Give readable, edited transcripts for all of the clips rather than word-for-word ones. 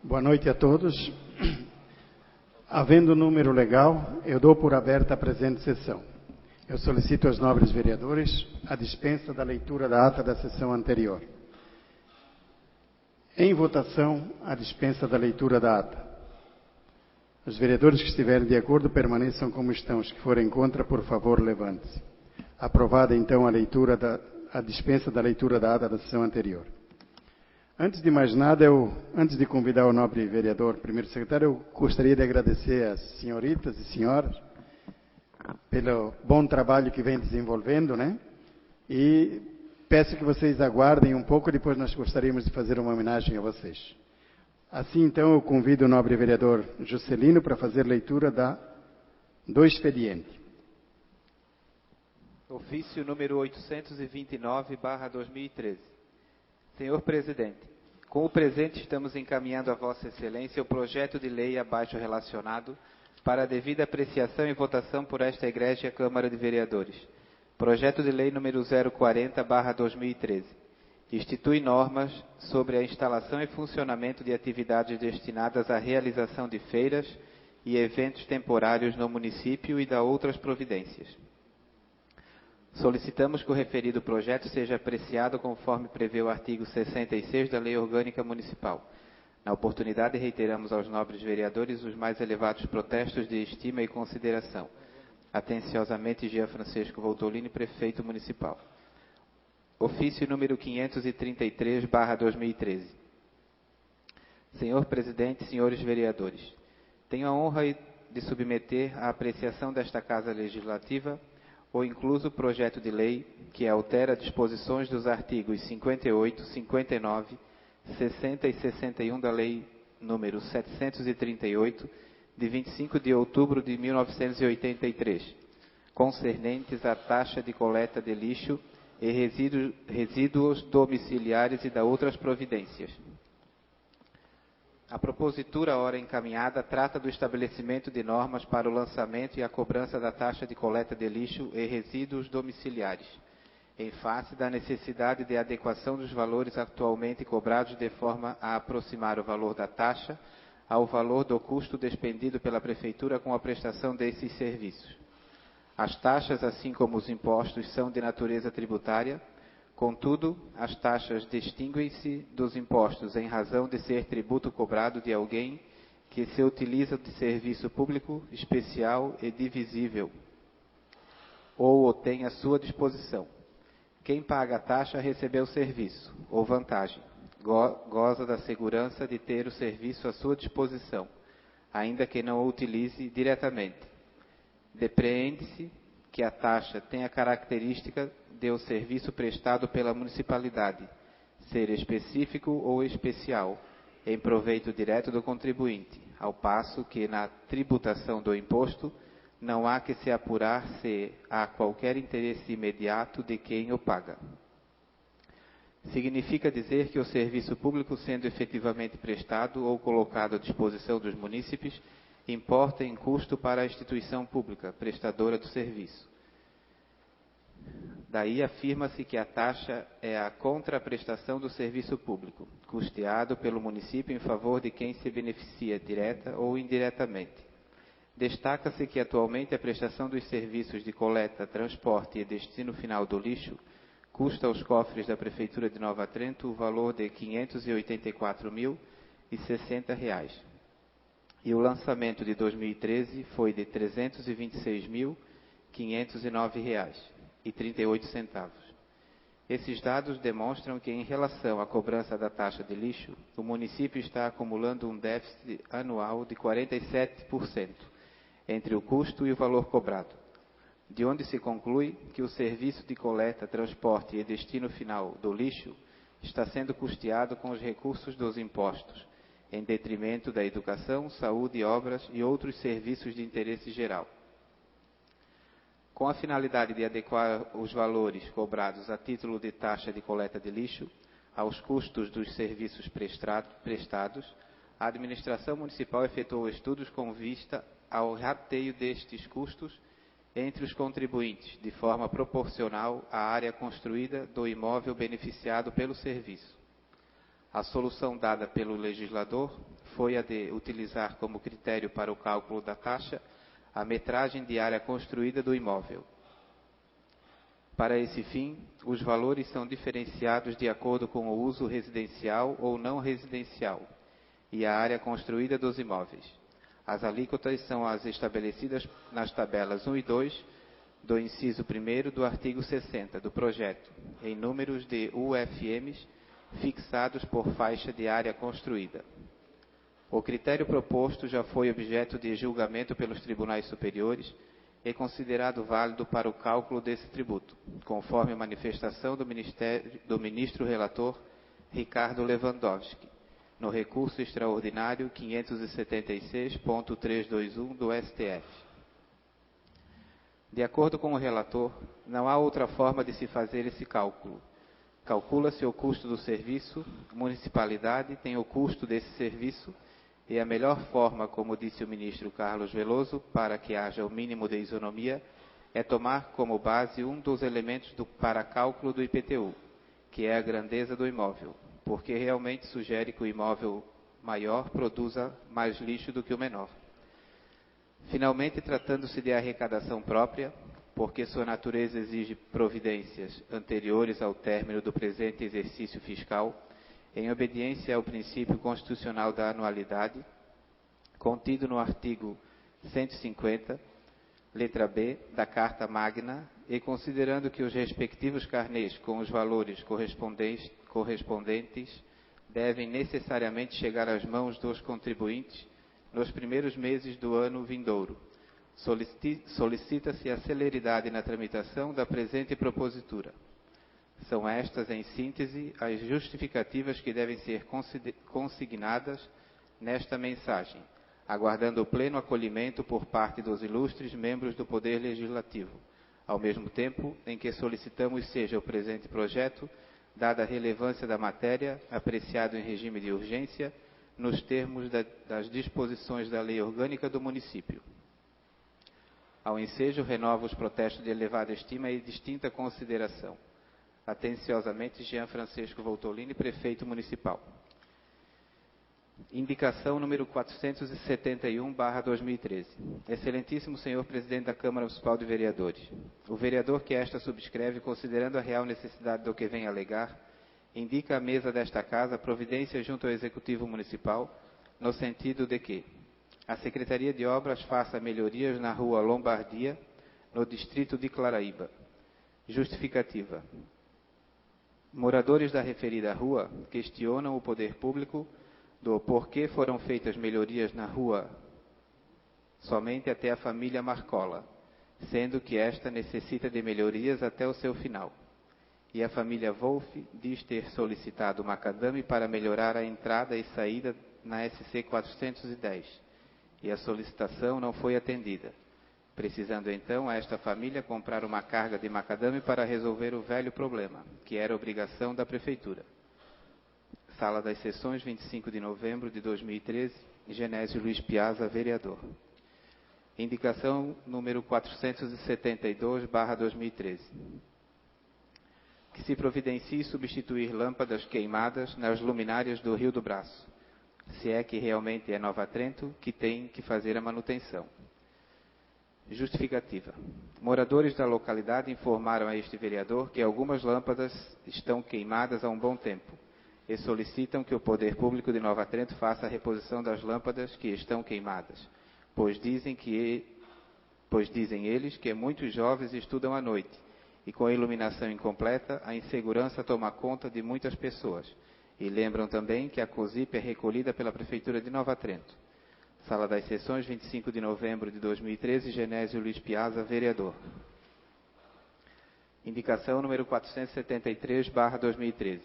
Boa noite a todos. Havendo número legal, eu dou por aberta a presente sessão. Eu solicito aos nobres vereadores a dispensa da leitura da ata da sessão anterior. Em votação, a dispensa da leitura da ata. Os vereadores que estiverem de acordo permaneçam como estão. Os que forem contra, por favor, levante-se. Aprovada, então, a dispensa da leitura da ata da sessão anterior. Antes de mais nada, antes de convidar o nobre vereador, primeiro secretário, eu gostaria de agradecer às senhoritas e senhores pelo bom trabalho que vem desenvolvendo, né? E peço que vocês aguardem um pouco, depois nós gostaríamos de fazer uma homenagem a vocês. Assim, então, eu convido o nobre vereador Juscelino para fazer leitura do expediente. Ofício número 829/2013. Senhor Presidente, com o presente estamos encaminhando a Vossa Excelência o projeto de lei abaixo relacionado para a devida apreciação e votação por esta Egrégia Câmara de Vereadores. Projeto de lei número 040/2013. Institui normas sobre a instalação e funcionamento de atividades destinadas à realização de feiras e eventos temporários no município e da outras providências. Solicitamos que o referido projeto seja apreciado conforme prevê o artigo 66 da Lei Orgânica Municipal. Na oportunidade, reiteramos aos nobres vereadores os mais elevados protestos de estima e consideração. Atenciosamente, Jean Francisco Voltolini, Prefeito Municipal. Ofício número 533/2013. Senhor Presidente, senhores vereadores, tenho a honra de submeter à apreciação desta Casa Legislativa o incluso projeto de lei que altera disposições dos artigos 58, 59, 60 e 61 da Lei número 738, de 25 de outubro de 1983, concernentes à taxa de coleta de lixo e resíduos domiciliares e da outras providências. A propositura ora encaminhada trata do estabelecimento de normas para o lançamento e a cobrança da taxa de coleta de lixo e resíduos domiciliares, em face da necessidade de adequação dos valores atualmente cobrados de forma a aproximar o valor da taxa ao valor do custo despendido pela Prefeitura com a prestação desses serviços. As taxas, assim como os impostos, são de natureza tributária. Contudo, as taxas distinguem-se dos impostos em razão de ser tributo cobrado de alguém que se utiliza de serviço público especial e divisível, ou o tem à sua disposição. Quem paga a taxa recebeu o serviço, ou vantagem, goza da segurança de ter o serviço à sua disposição, ainda que não o utilize diretamente. Depreende-se que a taxa tem a característica de o serviço prestado pela municipalidade ser específico ou especial, em proveito direto do contribuinte, ao passo que na tributação do imposto não há que se apurar se há qualquer interesse imediato de quem o paga. Significa dizer que o serviço público, sendo efetivamente prestado ou colocado à disposição dos munícipes, importa em custo para a instituição pública, prestadora do serviço. Daí afirma-se que a taxa é a contraprestação do serviço público, custeado pelo município em favor de quem se beneficia direta ou indiretamente. Destaca-se que atualmente a prestação dos serviços de coleta, transporte e destino final do lixo custa aos cofres da Prefeitura de Nova Trento o valor de R$ 584.060. E o lançamento de 2013 foi de R$ 326.509,38. Esses dados demonstram que, em relação à cobrança da taxa de lixo, o município está acumulando um déficit anual de 47% entre o custo e o valor cobrado, de onde se conclui que o serviço de coleta, transporte e destino final do lixo está sendo custeado com os recursos dos impostos, em detrimento da educação, saúde, obras e outros serviços de interesse geral. Com a finalidade de adequar os valores cobrados a título de taxa de coleta de lixo aos custos dos serviços prestados, a administração municipal efetuou estudos com vista ao rateio destes custos entre os contribuintes, de forma proporcional à área construída do imóvel beneficiado pelo serviço. A solução dada pelo legislador foi a de utilizar como critério para o cálculo da taxa a metragem de área construída do imóvel. Para esse fim, os valores são diferenciados de acordo com o uso residencial ou não residencial e a área construída dos imóveis. As alíquotas são as estabelecidas nas tabelas 1 e 2 do inciso 1º do artigo 60 do projeto, em números de UFMs fixados por faixa de área construída. O critério proposto já foi objeto de julgamento pelos tribunais superiores e considerado válido para o cálculo desse tributo, conforme a manifestação do ministro relator Ricardo Lewandowski, no recurso extraordinário 576.321 do STF. De acordo com o relator, não há outra forma de se fazer esse cálculo. Calcula-se o custo do serviço, a municipalidade tem o custo desse serviço, e a melhor forma, como disse o ministro Carlos Veloso, para que haja o mínimo de isonomia, é tomar como base um dos elementos para cálculo do IPTU, que é a grandeza do imóvel, porque realmente sugere que o imóvel maior produza mais lixo do que o menor. Finalmente, tratando-se de arrecadação própria, porque sua natureza exige providências anteriores ao término do presente exercício fiscal, em obediência ao princípio constitucional da anualidade, contido no artigo 150, letra B, da Carta Magna, e considerando que os respectivos carnês com os valores correspondentes devem necessariamente chegar às mãos dos contribuintes nos primeiros meses do ano vindouro, solicita-se a celeridade na tramitação da presente propositura. São estas, em síntese, as justificativas que devem ser consignadas nesta mensagem, aguardando o pleno acolhimento por parte dos ilustres membros do Poder Legislativo, ao mesmo tempo em que solicitamos seja o presente projeto, dada a relevância da matéria, apreciado em regime de urgência, nos termos das disposições da Lei Orgânica do Município. Ao ensejo, renovo os protestos de elevada estima e distinta consideração. Atenciosamente, Jean Francisco Voltolini, Prefeito Municipal. Indicação número 471/2013. Excelentíssimo Senhor Presidente da Câmara Municipal de Vereadores. O vereador que esta subscreve, considerando a real necessidade do que vem alegar, indica à mesa desta Casa providência junto ao Executivo Municipal, no sentido de que a Secretaria de Obras faça melhorias na Rua Lombardia, no distrito de Claraíba. Justificativa. Moradores da referida rua questionam o poder público do porquê foram feitas melhorias na rua somente até a família Marcola, sendo que esta necessita de melhorias até o seu final. E a família Wolff diz ter solicitado macadame para melhorar a entrada e saída na SC 410, e a solicitação não foi atendida, precisando então esta família comprar uma carga de macadame para resolver o velho problema, que era obrigação da Prefeitura. Sala das Sessões, 25 de novembro de 2013, Genésio Luiz Piazza, vereador. Indicação número 472/2013. Que se providencie substituir lâmpadas queimadas nas luminárias do Rio do Braço, se é que realmente é Nova Trento que tem que fazer a manutenção. Justificativa. Moradores da localidade informaram a este vereador que algumas lâmpadas estão queimadas há um bom tempo e solicitam que o Poder Público de Nova Trento faça a reposição das lâmpadas que estão queimadas, pois dizem eles que muitos jovens estudam à noite e com a iluminação incompleta, a insegurança toma conta de muitas pessoas. E lembram também que a COSIP é recolhida pela Prefeitura de Nova Trento. Sala das Sessões, 25 de novembro de 2013, Genésio Luiz Piazza, vereador. Indicação número 473/2013.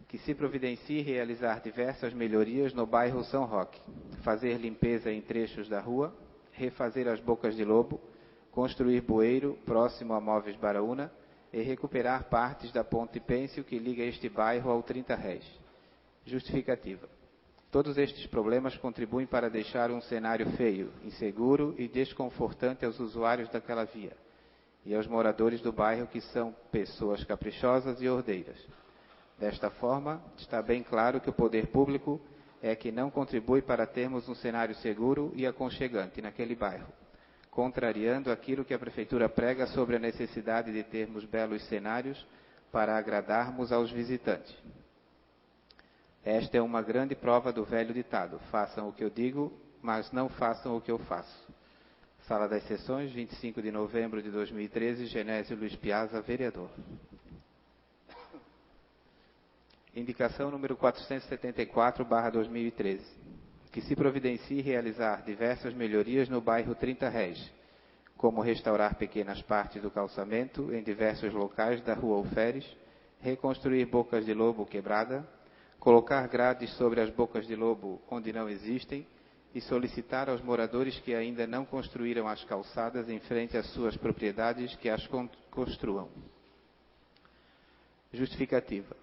Que se providencie realizar diversas melhorias no bairro São Roque, fazer limpeza em trechos da rua, refazer as bocas de lobo, construir bueiro próximo a Móveis Baraúna e recuperar partes da ponte Pênsil que liga este bairro ao 30 Rés. Justificativa. Todos estes problemas contribuem para deixar um cenário feio, inseguro e desconfortante aos usuários daquela via e aos moradores do bairro, que são pessoas caprichosas e ordeiras. Desta forma, está bem claro que o poder público é que não contribui para termos um cenário seguro e aconchegante naquele bairro, contrariando aquilo que a Prefeitura prega sobre a necessidade de termos belos cenários para agradarmos aos visitantes. Esta é uma grande prova do velho ditado: façam o que eu digo, mas não façam o que eu faço. Sala das Sessões, 25 de novembro de 2013, Genésio Luiz Piazza, vereador. Indicação número 474/2013. Que se providencie realizar diversas melhorias no bairro 30 Réis, como restaurar pequenas partes do calçamento em diversos locais da Rua Alferes, reconstruir bocas de lobo quebrada, colocar grades sobre as bocas de lobo onde não existem e solicitar aos moradores que ainda não construíram as calçadas em frente às suas propriedades que as construam. Justificativa.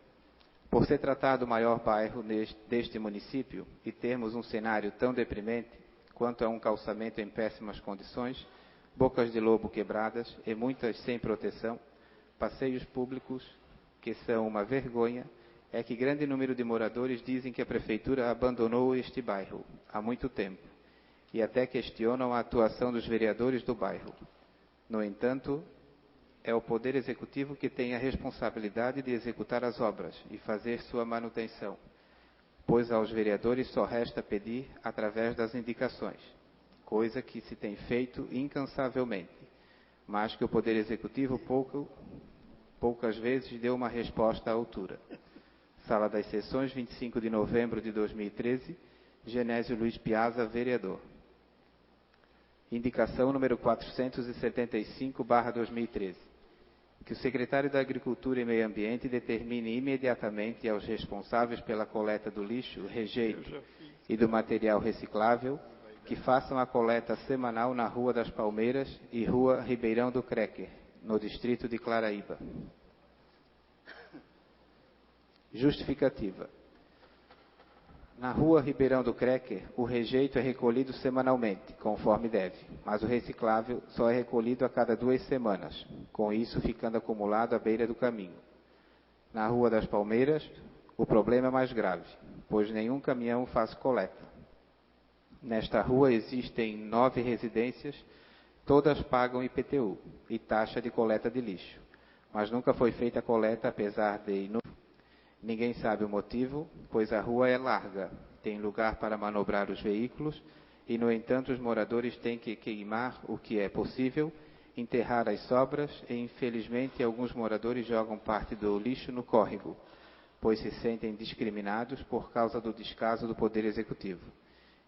Por se tratar do maior bairro deste município e termos um cenário tão deprimente quanto a um calçamento em péssimas condições, bocas de lobo quebradas e muitas sem proteção, passeios públicos que são uma vergonha, é que grande número de moradores dizem que a Prefeitura abandonou este bairro há muito tempo e até questionam a atuação dos vereadores do bairro. No entanto, é o Poder Executivo que tem a responsabilidade de executar as obras e fazer sua manutenção, pois aos vereadores só resta pedir através das indicações, coisa que se tem feito incansavelmente, mas que o Poder Executivo poucas vezes deu uma resposta à altura. Sala das Sessões, 25 de novembro de 2013, Genésio Luiz Piazza, vereador. Indicação número 475/2013. Que o secretário da Agricultura e Meio Ambiente determine imediatamente aos responsáveis pela coleta do lixo, rejeito e do material reciclável que façam a coleta semanal na Rua das Palmeiras e Rua Ribeirão do Crecker, no distrito de Claraíba. Justificativa. Na Rua Ribeirão do Crecker, o rejeito é recolhido semanalmente, conforme deve, mas o reciclável só é recolhido a cada 2 semanas, com isso ficando acumulado à beira do caminho. Na Rua das Palmeiras, o problema é mais grave, pois nenhum caminhão faz coleta. Nesta rua existem 9 residências, todas pagam IPTU e taxa de coleta de lixo, mas nunca foi feita a coleta apesar de ninguém sabe o motivo, pois a rua é larga, tem lugar para manobrar os veículos e, no entanto, os moradores têm que queimar o que é possível, enterrar as sobras e, infelizmente, alguns moradores jogam parte do lixo no córrego, pois se sentem discriminados por causa do descaso do Poder Executivo.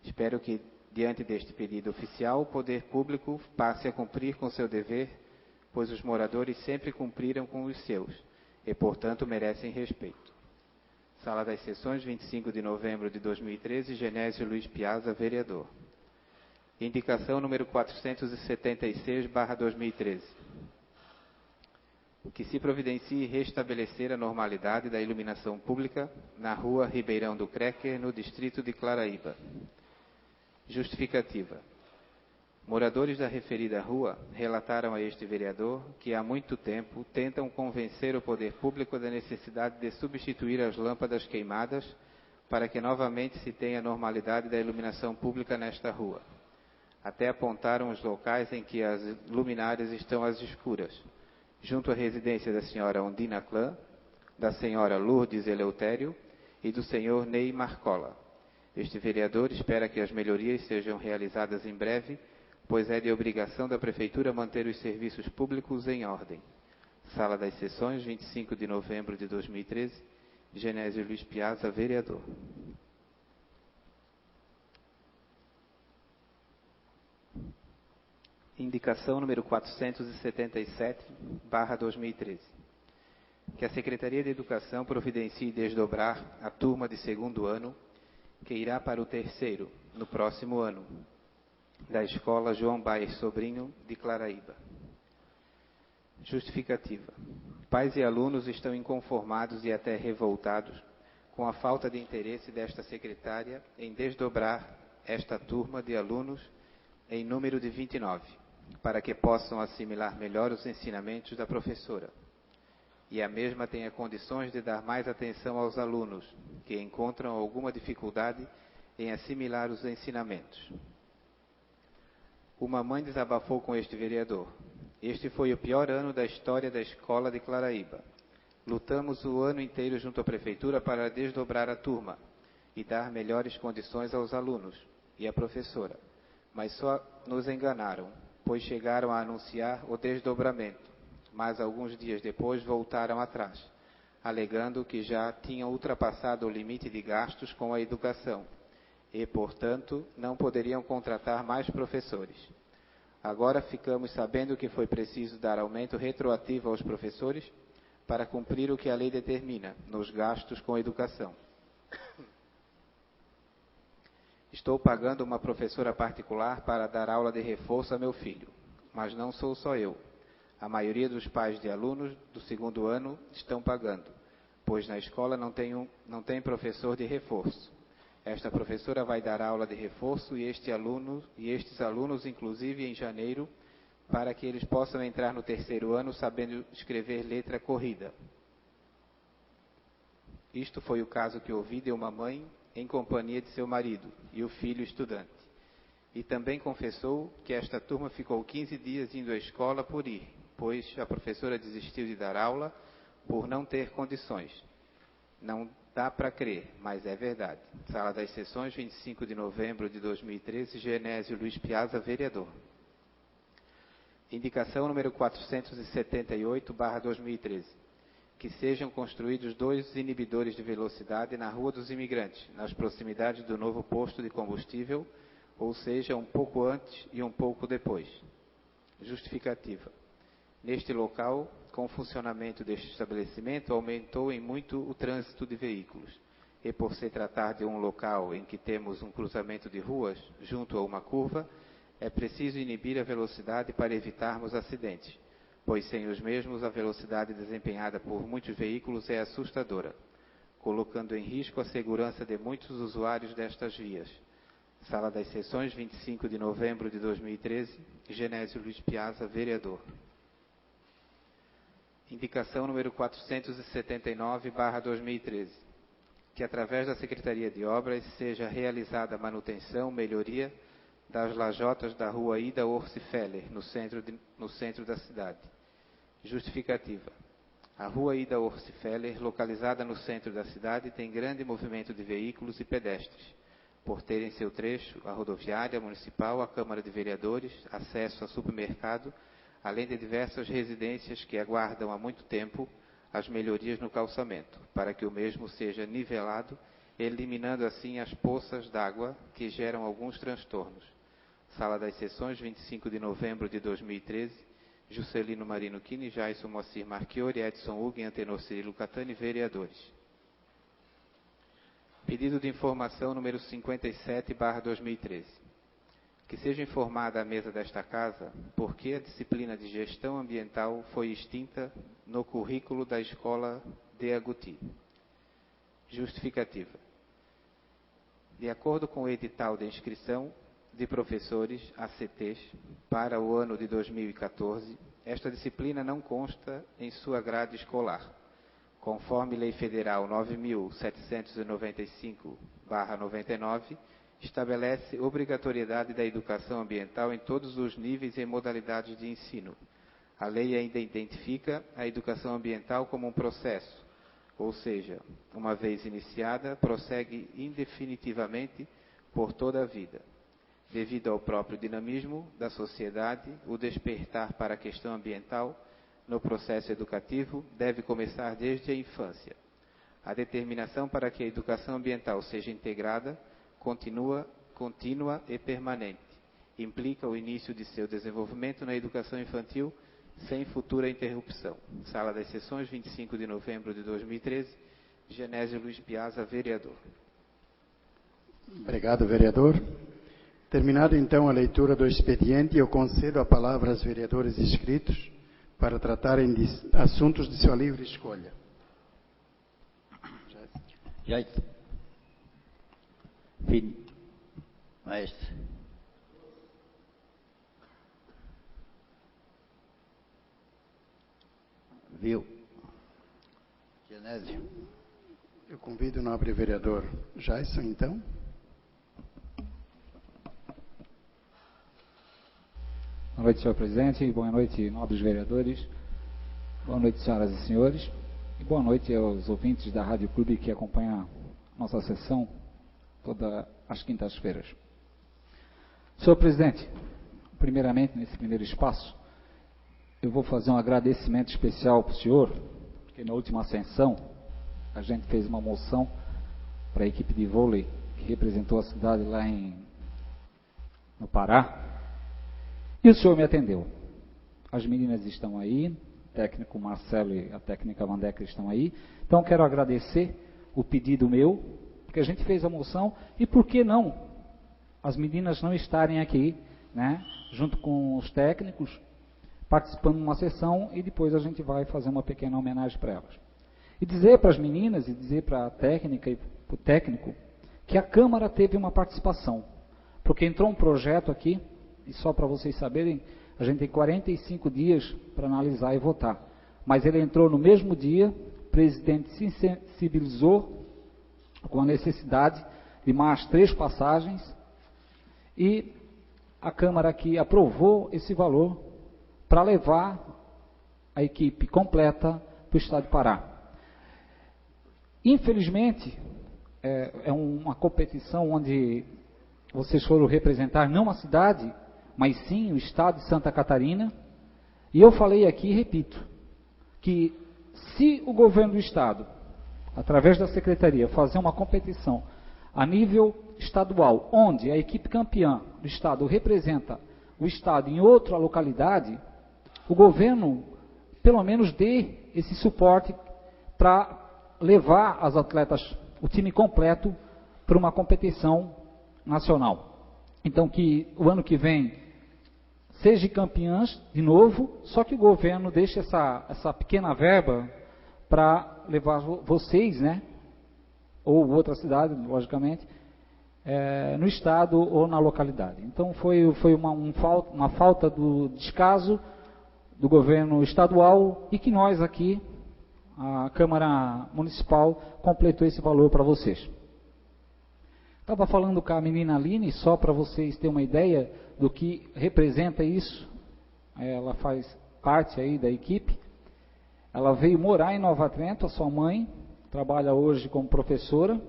Espero que, diante deste pedido oficial, o Poder Público passe a cumprir com seu dever, pois os moradores sempre cumpriram com os seus e, portanto, merecem respeito. Sala das Sessões, 25 de novembro de 2013, Genésio Luiz Piazza, vereador. Indicação número 476/2013. Que se providencie restabelecer a normalidade da iluminação pública na Rua Ribeirão do Crecker, no distrito de Claraíba. Justificativa. Moradores da referida rua relataram a este vereador que há muito tempo tentam convencer o poder público da necessidade de substituir as lâmpadas queimadas para que novamente se tenha normalidade da iluminação pública nesta rua. Até apontaram os locais em que as luminárias estão às escuras, junto à residência da senhora Ondina Clã, da senhora Lourdes Eleutério e do senhor Ney Marcola. Este vereador espera que as melhorias sejam realizadas em breve, pois é de obrigação da Prefeitura manter os serviços públicos em ordem. Sala das Sessões, 25 de novembro de 2013, Genésio Luiz Piazza, vereador. Indicação número 477/2013. Que a Secretaria de Educação providencie desdobrar a turma de 2º ano, que irá para o 3º, no próximo ano, da Escola João Baez Sobrinho, de Claraíba. Justificativa. Pais e alunos estão inconformados e até revoltados com a falta de interesse desta secretária em desdobrar esta turma de alunos em número de 29, para que possam assimilar melhor os ensinamentos da professora. e a mesma tenha condições de dar mais atenção aos alunos que encontram alguma dificuldade em assimilar os ensinamentos. Uma mãe desabafou com este vereador: este foi o pior ano da história da escola de Claraíba. Lutamos o ano inteiro junto à prefeitura para desdobrar a turma e dar melhores condições aos alunos e à professora, mas só nos enganaram, pois chegaram a anunciar o desdobramento, mas alguns dias depois voltaram atrás, alegando que já tinham ultrapassado o limite de gastos com a educação e, portanto, não poderiam contratar mais professores. Agora ficamos sabendo que foi preciso dar aumento retroativo aos professores para cumprir o que a lei determina nos gastos com a educação. Estou pagando uma professora particular para dar aula de reforço a meu filho, mas não sou só eu. A maioria dos pais de alunos do segundo ano estão pagando, pois na escola não tem professor de reforço. Esta professora vai dar aula de reforço e estes alunos, inclusive em janeiro, para que eles possam entrar no terceiro ano sabendo escrever letra corrida. Isto foi o caso que ouvi de uma mãe em companhia de seu marido e o filho estudante. E também confessou que esta turma ficou 15 dias indo à escola por ir, pois a professora desistiu de dar aula por não ter condições. Não dá para crer, mas é verdade. Sala das Sessões, 25 de novembro de 2013, Genésio Luiz Piazza, vereador. Indicação número 478/2013. Que sejam construídos 2 inibidores de velocidade na Rua dos Imigrantes, nas proximidades do novo posto de combustível, ou seja, um pouco antes e um pouco depois. Justificativa. Neste local, com o funcionamento deste estabelecimento, aumentou em muito o trânsito de veículos. E por se tratar de um local em que temos um cruzamento de ruas, junto a uma curva, é preciso inibir a velocidade para evitarmos acidentes, pois sem os mesmos a velocidade desempenhada por muitos veículos é assustadora, colocando em risco a segurança de muitos usuários destas vias. Sala das Sessões, 25 de novembro de 2013, Genésio Luiz Piazza, vereador. Indicação número 479/2013. Que através da Secretaria de Obras seja realizada a manutenção, melhoria das lajotas da Rua Ida Orsifeller, no centro da cidade. Justificativa. A Rua Ida Orsifeller, localizada no centro da cidade, tem grande movimento de veículos e pedestres, por ter em seu trecho a rodoviária municipal, a Câmara de Vereadores, acesso a supermercado, além de diversas residências que aguardam há muito tempo as melhorias no calçamento, para que o mesmo seja nivelado, eliminando assim as poças d'água que geram alguns transtornos. Sala das Sessões, 25 de novembro de 2013, Juscelino Marino Quini, Jaison Moacir Marchiori, Edson Hugo e Antenor Cirilo Catani, vereadores. Pedido de informação número 57/2013. Que seja informada a mesa desta Casa por que a disciplina de Gestão Ambiental foi extinta no currículo da Escola de Aguti. Justificativa. De acordo com o edital de inscrição de professores, ACTs, para o ano de 2014, esta disciplina não consta em sua grade escolar, conforme Lei Federal 9.795/99, estabelece obrigatoriedade da educação ambiental em todos os níveis e modalidades de ensino. A lei ainda identifica a educação ambiental como um processo, ou seja, uma vez iniciada, prossegue indefinitivamente por toda a vida. Devido ao próprio dinamismo da sociedade, o despertar para a questão ambiental no processo educativo deve começar desde a infância. A determinação para que a educação ambiental seja integrada, contínua e permanente, implica o início de seu desenvolvimento na educação infantil sem futura interrupção. Sala das Sessões, 25 de novembro de 2013, Genésio Luiz Piazza, vereador. Obrigado, vereador. Terminada então a leitura do expediente, eu concedo a palavra aos vereadores inscritos para tratarem de assuntos de sua livre escolha. Jaito. Filho. Maestre. Viu? Genésio. Eu convido o nobre vereador Jason, então. Boa noite, senhor presidente. Boa noite, nobres vereadores. Boa noite, senhoras e senhores. E boa noite aos ouvintes da Rádio Clube que acompanham a nossa sessão todas as quintas-feiras. Senhor presidente, primeiramente, nesse primeiro espaço, eu vou fazer um agradecimento especial para o senhor, porque na última ascensão a gente fez uma moção para a equipe de vôlei que representou a cidade lá no Pará, e o senhor me atendeu. As meninas estão aí, o técnico Marcelo e a técnica Vandeca estão aí, então quero agradecer o pedido meu, porque a gente fez a moção, e por que não as meninas não estarem aqui, né, junto com os técnicos, participando de uma sessão, e depois a gente vai fazer uma pequena homenagem para elas. E dizer para as meninas, e dizer para a técnica e para o técnico, que a Câmara teve uma participação, porque entrou um projeto aqui, e só para vocês saberem, a gente tem 45 dias para analisar e votar, mas ele entrou no mesmo dia, o presidente se sensibilizou com a necessidade de mais 3 passagens, e a Câmara aqui aprovou esse valor para levar a equipe completa para o estado de Pará. Infelizmente, é uma competição onde vocês foram representar não a cidade, mas sim o estado de Santa Catarina, e eu falei aqui e repito, que se o governo do estado, através da secretaria, fazer uma competição a nível estadual, onde a equipe campeã do estado representa o estado em outra localidade, o governo pelo menos dê esse suporte para levar as atletas, o time completo, para uma competição nacional. Então que o ano que vem seja campeãs de novo, só que o governo deixe essa pequena verba para levar vocês, né, ou outra cidade, logicamente, no estado ou na localidade. Então foi uma falta do descaso do governo estadual, e que nós aqui, a Câmara Municipal, completou esse valor para vocês. Estava falando com a menina Aline, só para vocês terem uma ideia do que representa isso. Ela faz parte aí da equipe. Ela veio morar em Nova Trento, a sua mãe trabalha hoje como professora.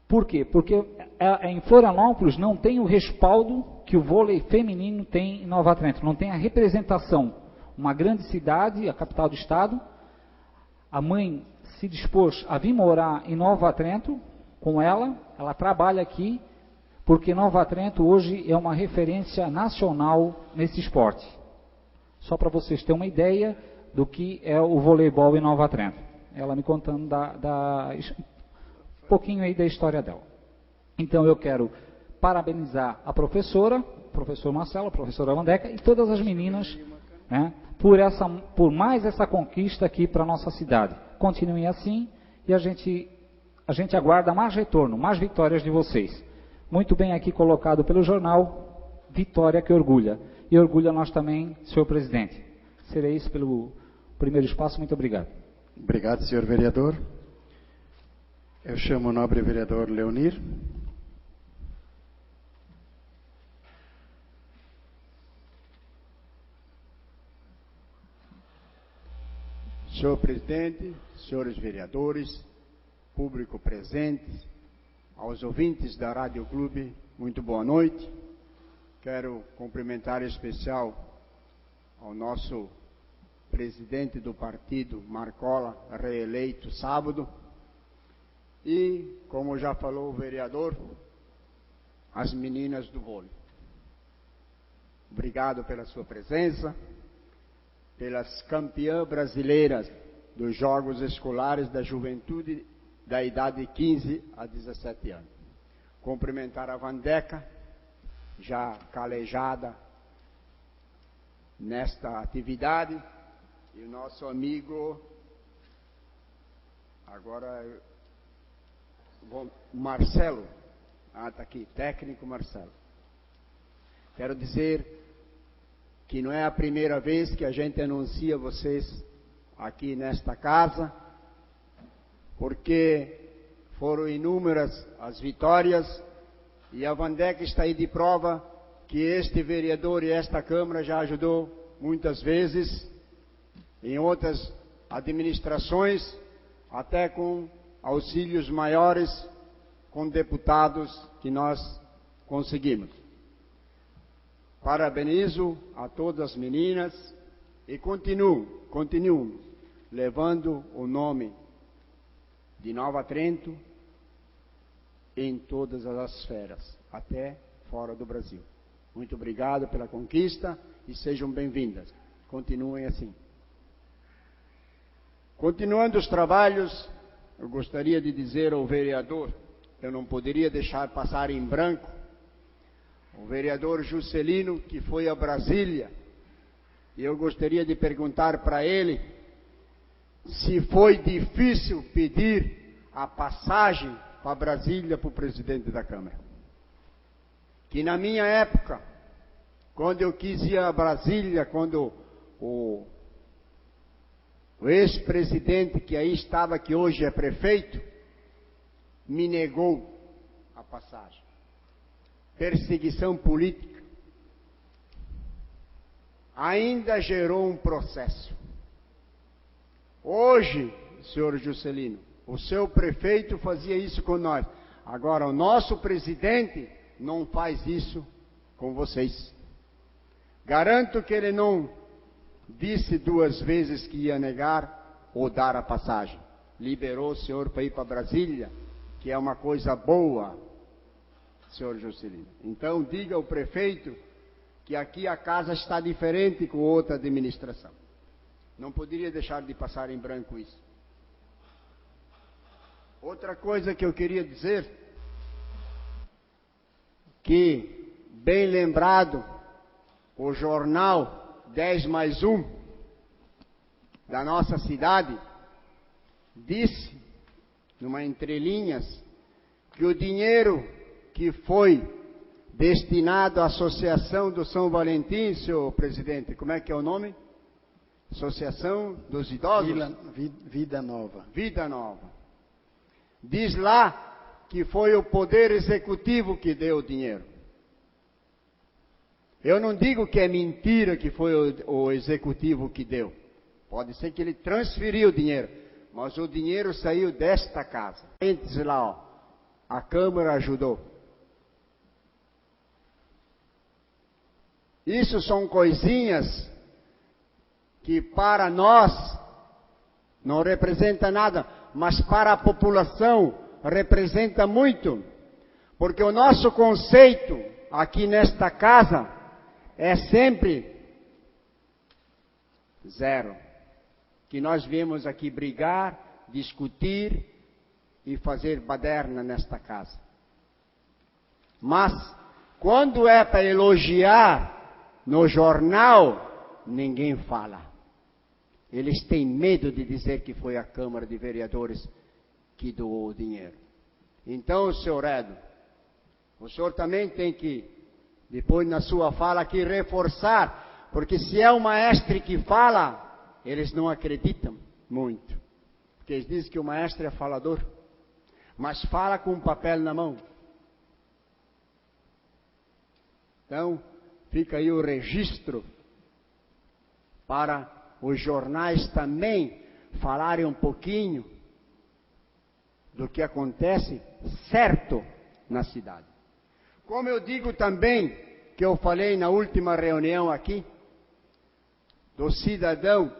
Por quê? Porque em Florianópolis não tem o respaldo que o vôlei feminino tem em Nova Trento, não tem a representação. Uma grande cidade, a capital do estado, a mãe se dispôs a vir morar em Nova Trento com ela trabalha aqui, porque Nova Trento hoje é uma referência nacional nesse esporte. Só para vocês terem uma ideia do que é o voleibol em Nova Trento. Ela me contando um pouquinho aí da história dela. Então eu quero parabenizar a professora, o professor Marcelo, a professora Vandeca e todas as meninas, né, por mais essa conquista aqui para a nossa cidade. Continuem assim e a gente aguarda mais retorno, mais vitórias de vocês. Muito bem aqui colocado pelo jornal, vitória que orgulha. E orgulha nós também, senhor presidente. Serei isso pelo primeiro espaço, muito obrigado. Obrigado, senhor vereador. Eu chamo o nobre vereador Leonir. Senhor presidente, senhores vereadores, público presente, aos ouvintes da Rádio Clube, muito boa noite. Quero cumprimentar em especial ao nosso presidente do partido, Marcola, reeleito sábado, e, como já falou o vereador, as meninas do vôlei. Obrigado pela sua presença, pelas campeãs brasileiras dos Jogos Escolares da Juventude da idade de 15 a 17 anos. Cumprimentar a Vandeca, já calejada nesta atividade, e o nosso amigo, agora, Marcelo, está aqui, técnico Marcelo. Quero dizer que não é a primeira vez que a gente anuncia vocês aqui nesta casa, porque foram inúmeras as vitórias, e a Vandeck está aí de prova que este vereador e esta Câmara já ajudou muitas vezes em outras administrações, até com auxílios maiores, com deputados que nós conseguimos. Parabenizo a todas as meninas e continuo levando o nome de Nova Trento em todas as esferas, até fora do Brasil. Muito obrigado pela conquista e sejam bem-vindas. Continuem assim. Continuando os trabalhos, eu gostaria de dizer ao vereador, eu não poderia deixar passar em branco, o vereador Juscelino, que foi a Brasília, e eu gostaria de perguntar para ele se foi difícil pedir a passagem para Brasília para o presidente da Câmara. Que na minha época, quando eu quis ir a Brasília, quando o ex-presidente que aí estava, que hoje é prefeito, me negou a passagem. Perseguição política. Ainda gerou um processo. Hoje, senhor Juscelino, o seu prefeito fazia isso com nós. Agora, o nosso presidente não faz isso com vocês. Garanto que ele não disse 2 vezes que ia negar ou dar a passagem. Liberou o senhor para ir para Brasília, que é uma coisa boa, senhor Juscelino. Então, diga ao prefeito que aqui a casa está diferente com outra administração. Não poderia deixar de passar em branco isso. Outra coisa que eu queria dizer, que, bem lembrado, o jornal 10+1 da nossa cidade disse, numa entrelinhas, que o dinheiro que foi destinado à Associação do São Valentim, senhor presidente, como é que é o nome? Associação dos Idosos? Vida Nova. Vida Nova. Diz lá que foi o Poder Executivo que deu o dinheiro. Eu não digo que é mentira que foi o Executivo que deu. Pode ser que ele transferiu o dinheiro, mas o dinheiro saiu desta casa. Diz lá, ó, a Câmara ajudou. Isso são coisinhas que para nós não representa nada, mas para a população representa muito, porque o nosso conceito aqui nesta casa é sempre zero, que nós viemos aqui brigar, discutir e fazer baderna nesta casa. Mas quando é para elogiar no jornal, ninguém fala. Eles têm medo de dizer que foi a Câmara de Vereadores que doou o dinheiro. Então, senhor Edo, o senhor também tem que, depois na sua fala aqui, reforçar, porque se é o maestre que fala, eles não acreditam muito. Porque eles dizem que o maestre é falador, mas fala com um papel na mão. Então, fica aí o registro para os jornais também falarem um pouquinho do que acontece certo na cidade. Como eu digo também, que eu falei na última reunião aqui, do cidadão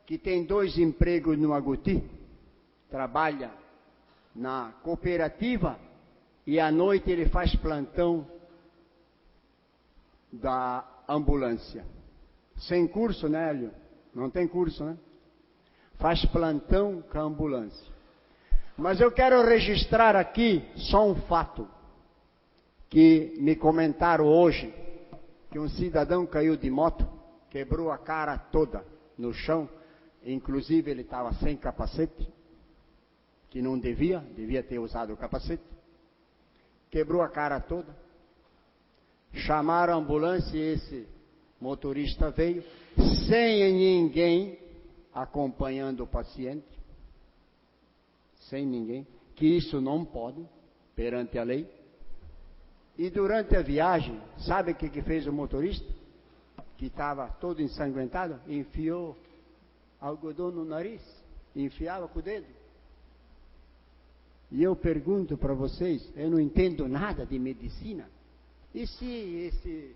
que tem 2 empregos no Agouti, trabalha na cooperativa e à noite ele faz plantão da ambulância. Sem curso, né, Hélio? Não tem curso, né? Faz plantão com a ambulância. Mas eu quero registrar aqui só um fato que me comentaram hoje, que um cidadão caiu de moto, quebrou a cara toda no chão, inclusive ele estava sem capacete, que não devia ter usado o capacete, quebrou a cara toda, chamaram a ambulância e esse motorista veio, sem ninguém acompanhando o paciente, sem ninguém, que isso não pode, perante a lei. E durante a viagem, sabe o que fez o motorista? Que estava todo ensanguentado, enfiou algodão no nariz, enfiava com o dedo. E eu pergunto para vocês, eu não entendo nada de medicina, e se esse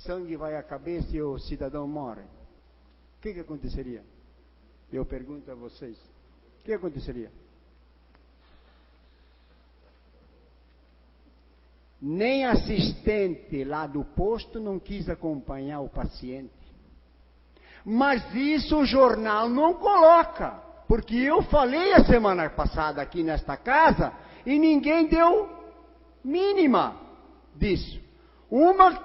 sangue vai à cabeça e o cidadão morre? O que aconteceria? Eu pergunto a vocês, o que aconteceria? Nem assistente lá do posto não quis acompanhar o paciente. Mas isso o jornal não coloca, porque eu falei a semana passada aqui nesta casa e ninguém deu mínima disso. Uma,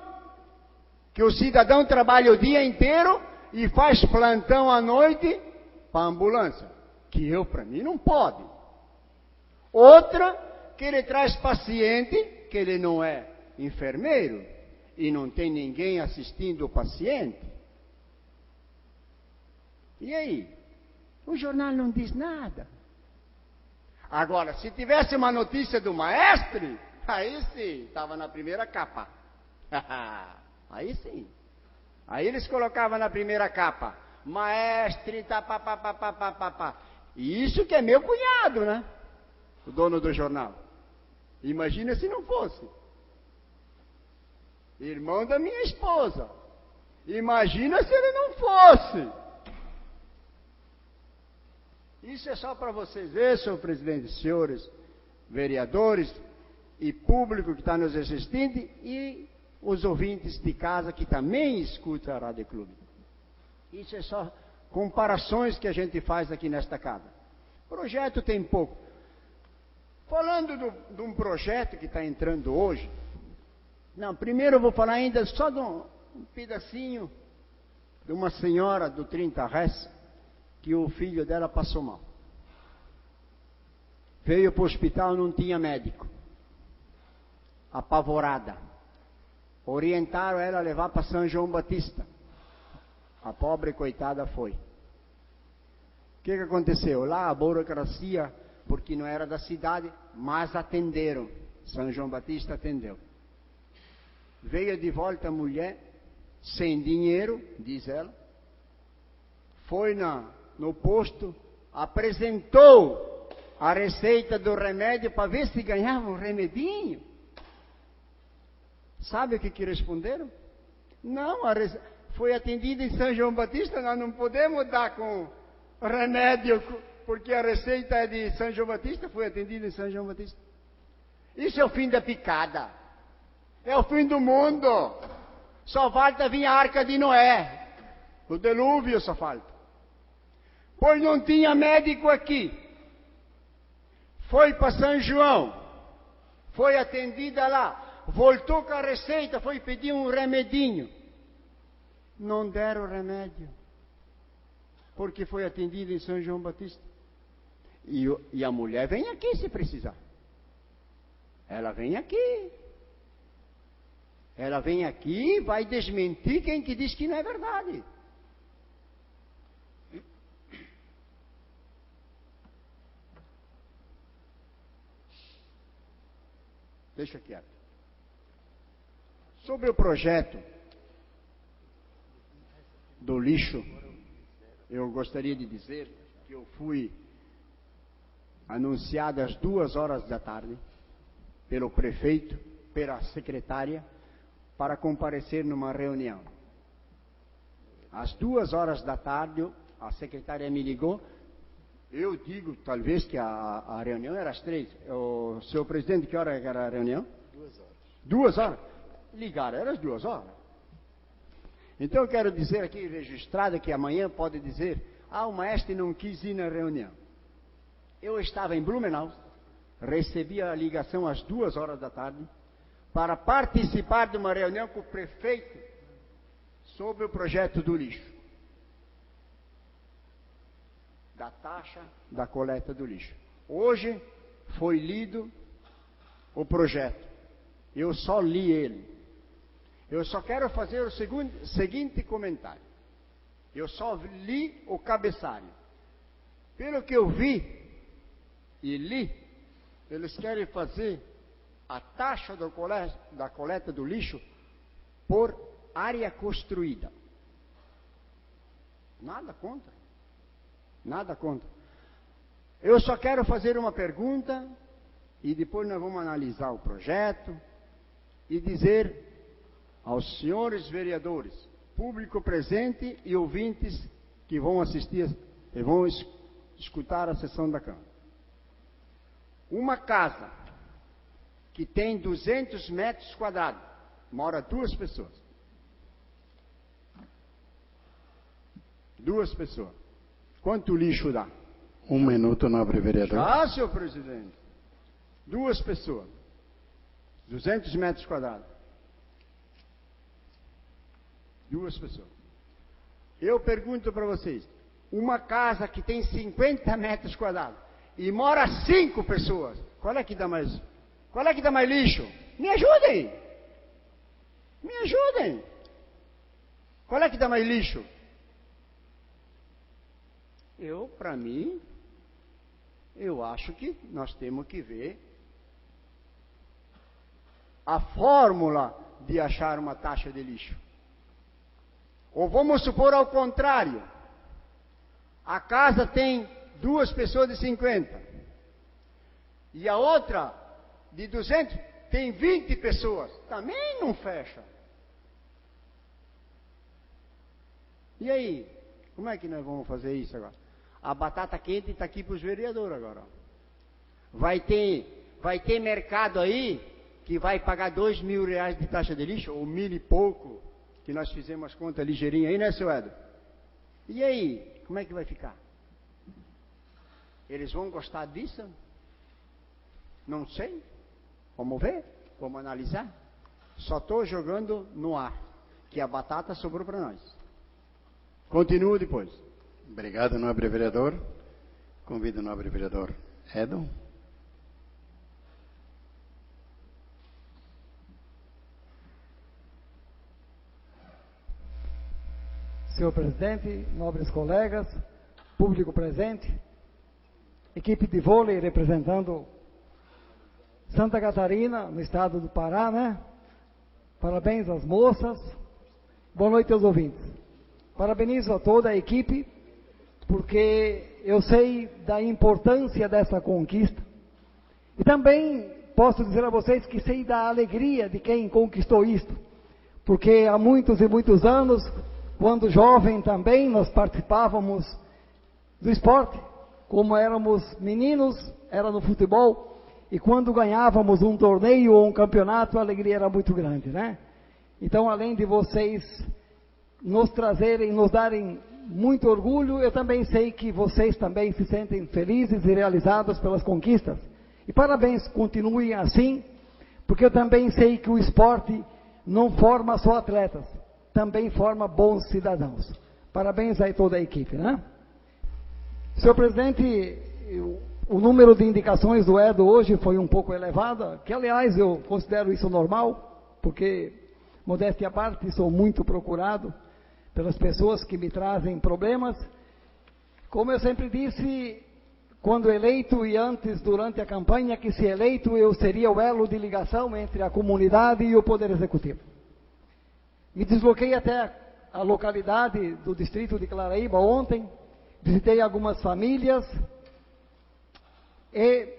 que o cidadão trabalha o dia inteiro e faz plantão à noite para a ambulância, que eu, para mim, não pode. Outra, que ele traz paciente, que ele não é enfermeiro e não tem ninguém assistindo o paciente. E aí? O jornal não diz nada. Agora, se tivesse uma notícia do maestre, aí sim, estava na primeira capa. Aí sim. Aí eles colocavam na primeira capa, maestre, tá, pá, pá, pá, pá, pá, pá, pá. E isso que é meu cunhado, né? O dono do jornal. Imagina se não fosse. Irmão da minha esposa. Imagina se ele não fosse. Isso é só para vocês verem, senhor presidente, senhores vereadores e público que está nos assistindo e os ouvintes de casa que também escutam a Rádio Clube. Isso é só comparações que a gente faz aqui nesta casa. Projeto tem pouco. Falando de um projeto que está entrando hoje, não, primeiro eu vou falar ainda só de um pedacinho de uma senhora do 30 Res, que o filho dela passou mal. Veio para o hospital, não tinha médico. Apavorada. Orientaram ela a levar para São João Batista. A pobre coitada foi. O que aconteceu? Lá a burocracia, porque não era da cidade, mas atenderam. São João Batista atendeu. Veio de volta a mulher, sem dinheiro, diz ela. Foi no posto, apresentou a receita do remédio para ver se ganhava um remedinho. Sabe o que responderam? Não, foi atendida em São João Batista, nós não podemos dar com remédio, porque a receita é de São João Batista, foi atendida em São João Batista. Isso é o fim da picada. É o fim do mundo. Só falta vir a Arca de Noé. O dilúvio só falta. Pois não tinha médico aqui. Foi para São João. Foi atendida lá. Voltou com a receita, foi pedir um remedinho. Não deram remédio. Porque foi atendida em São João Batista. E a mulher vem aqui se precisar. Ela vem aqui. Ela vem aqui e vai desmentir quem que diz que não é verdade. Deixa quieto. Sobre o projeto do lixo, eu gostaria de dizer que eu fui anunciado às 2h da tarde pelo prefeito, pela secretária, para comparecer numa reunião. Às 2h da tarde, a secretária me ligou. Eu digo, talvez, que a reunião era às 3. O senhor presidente, que hora era a reunião? 2 horas. Ligaram, era às 2h. Então eu quero dizer aqui, registrado, que amanhã pode dizer, o maestro não quis ir na reunião. Eu estava em Blumenau, recebi a ligação às 2h da tarde, para participar de uma reunião com o prefeito sobre o projeto do lixo. Da taxa da coleta do lixo. Hoje foi lido o projeto. Eu só li ele. Eu só quero fazer o seguinte comentário. Eu só li o cabeçalho. Pelo que eu vi, E ali, eles querem fazer a taxa da coleta do lixo por área construída. Nada contra. Nada contra. Eu só quero fazer uma pergunta e depois nós vamos analisar o projeto e dizer aos senhores vereadores, público presente e ouvintes que vão assistir e vão escutar a sessão da Câmara. Uma casa que tem 200 metros quadrados, mora 2 pessoas. 2 pessoas. Quanto lixo dá? 1 minuto, nobre vereador. Ah, senhor presidente. 2 pessoas. 200 metros quadrados. 2 pessoas. Eu pergunto para vocês, uma casa que tem 50 metros quadrados e mora 5 pessoas, qual é que dá mais lixo? Me ajudem! Me ajudem! Qual é que dá mais lixo? Para mim, eu acho que nós temos que ver a fórmula de achar uma taxa de lixo. Ou vamos supor ao contrário. A casa tem 2 pessoas de 50. E a outra, de 200, tem 20 pessoas. Também não fecha. E aí? Como é que nós vamos fazer isso agora? A batata quente está aqui para os vereadores agora. Vai ter mercado aí que vai pagar R$2.000 de taxa de lixo, ou 1.000 e pouco, que nós fizemos as contas ligeirinhas aí, né, seu Edo? E aí, como é que vai ficar? Eles vão gostar disso? Não sei. Vamos ver, vamos analisar. Só estou jogando no ar, que a batata sobrou para nós. Continua depois. Obrigado, nobre vereador. Convido o nobre vereador Edon. Senhor presidente, nobres colegas, público presente, equipe de vôlei representando Santa Catarina, no estado do Pará, né? Parabéns às moças. Boa noite aos ouvintes. Parabenizo a toda a equipe, porque eu sei da importância dessa conquista. E também posso dizer a vocês que sei da alegria de quem conquistou isto. Porque há muitos e muitos anos, quando jovem também, nós participávamos do esporte. Como éramos meninos, era no futebol. E quando ganhávamos um torneio ou um campeonato, a alegria era muito grande, né? Então, além de vocês nos trazerem, nos darem muito orgulho, eu também sei que vocês também se sentem felizes e realizados pelas conquistas. E parabéns, continuem assim, porque eu também sei que o esporte não forma só atletas, também forma bons cidadãos. Parabéns aí toda a equipe, né? Senhor presidente, o número de indicações do Edo hoje foi um pouco elevado, que aliás eu considero isso normal, porque, modéstia à parte, sou muito procurado pelas pessoas que me trazem problemas. Como eu sempre disse, quando eleito e antes, durante a campanha, que se eleito eu seria o elo de ligação entre a comunidade e o Poder Executivo. Me desloquei até a localidade do distrito de Claraíba ontem, visitei algumas famílias, e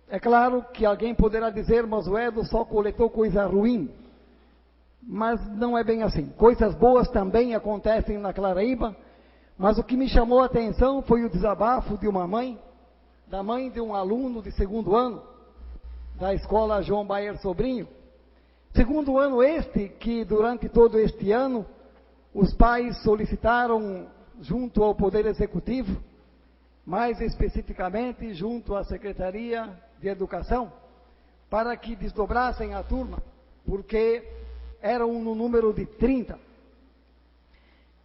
é claro que alguém poderá dizer, mas o Edo só coletou coisa ruim. Mas não é bem assim. Coisas boas também acontecem na Claraíba, mas o que me chamou a atenção foi o desabafo de uma mãe, da mãe de um aluno de 2º ano, da escola João Baier Sobrinho. 2º ano este, que durante todo este ano, os pais solicitaram junto ao Poder Executivo, mais especificamente junto à Secretaria de Educação, para que desdobrassem a turma, porque eram no número de 30.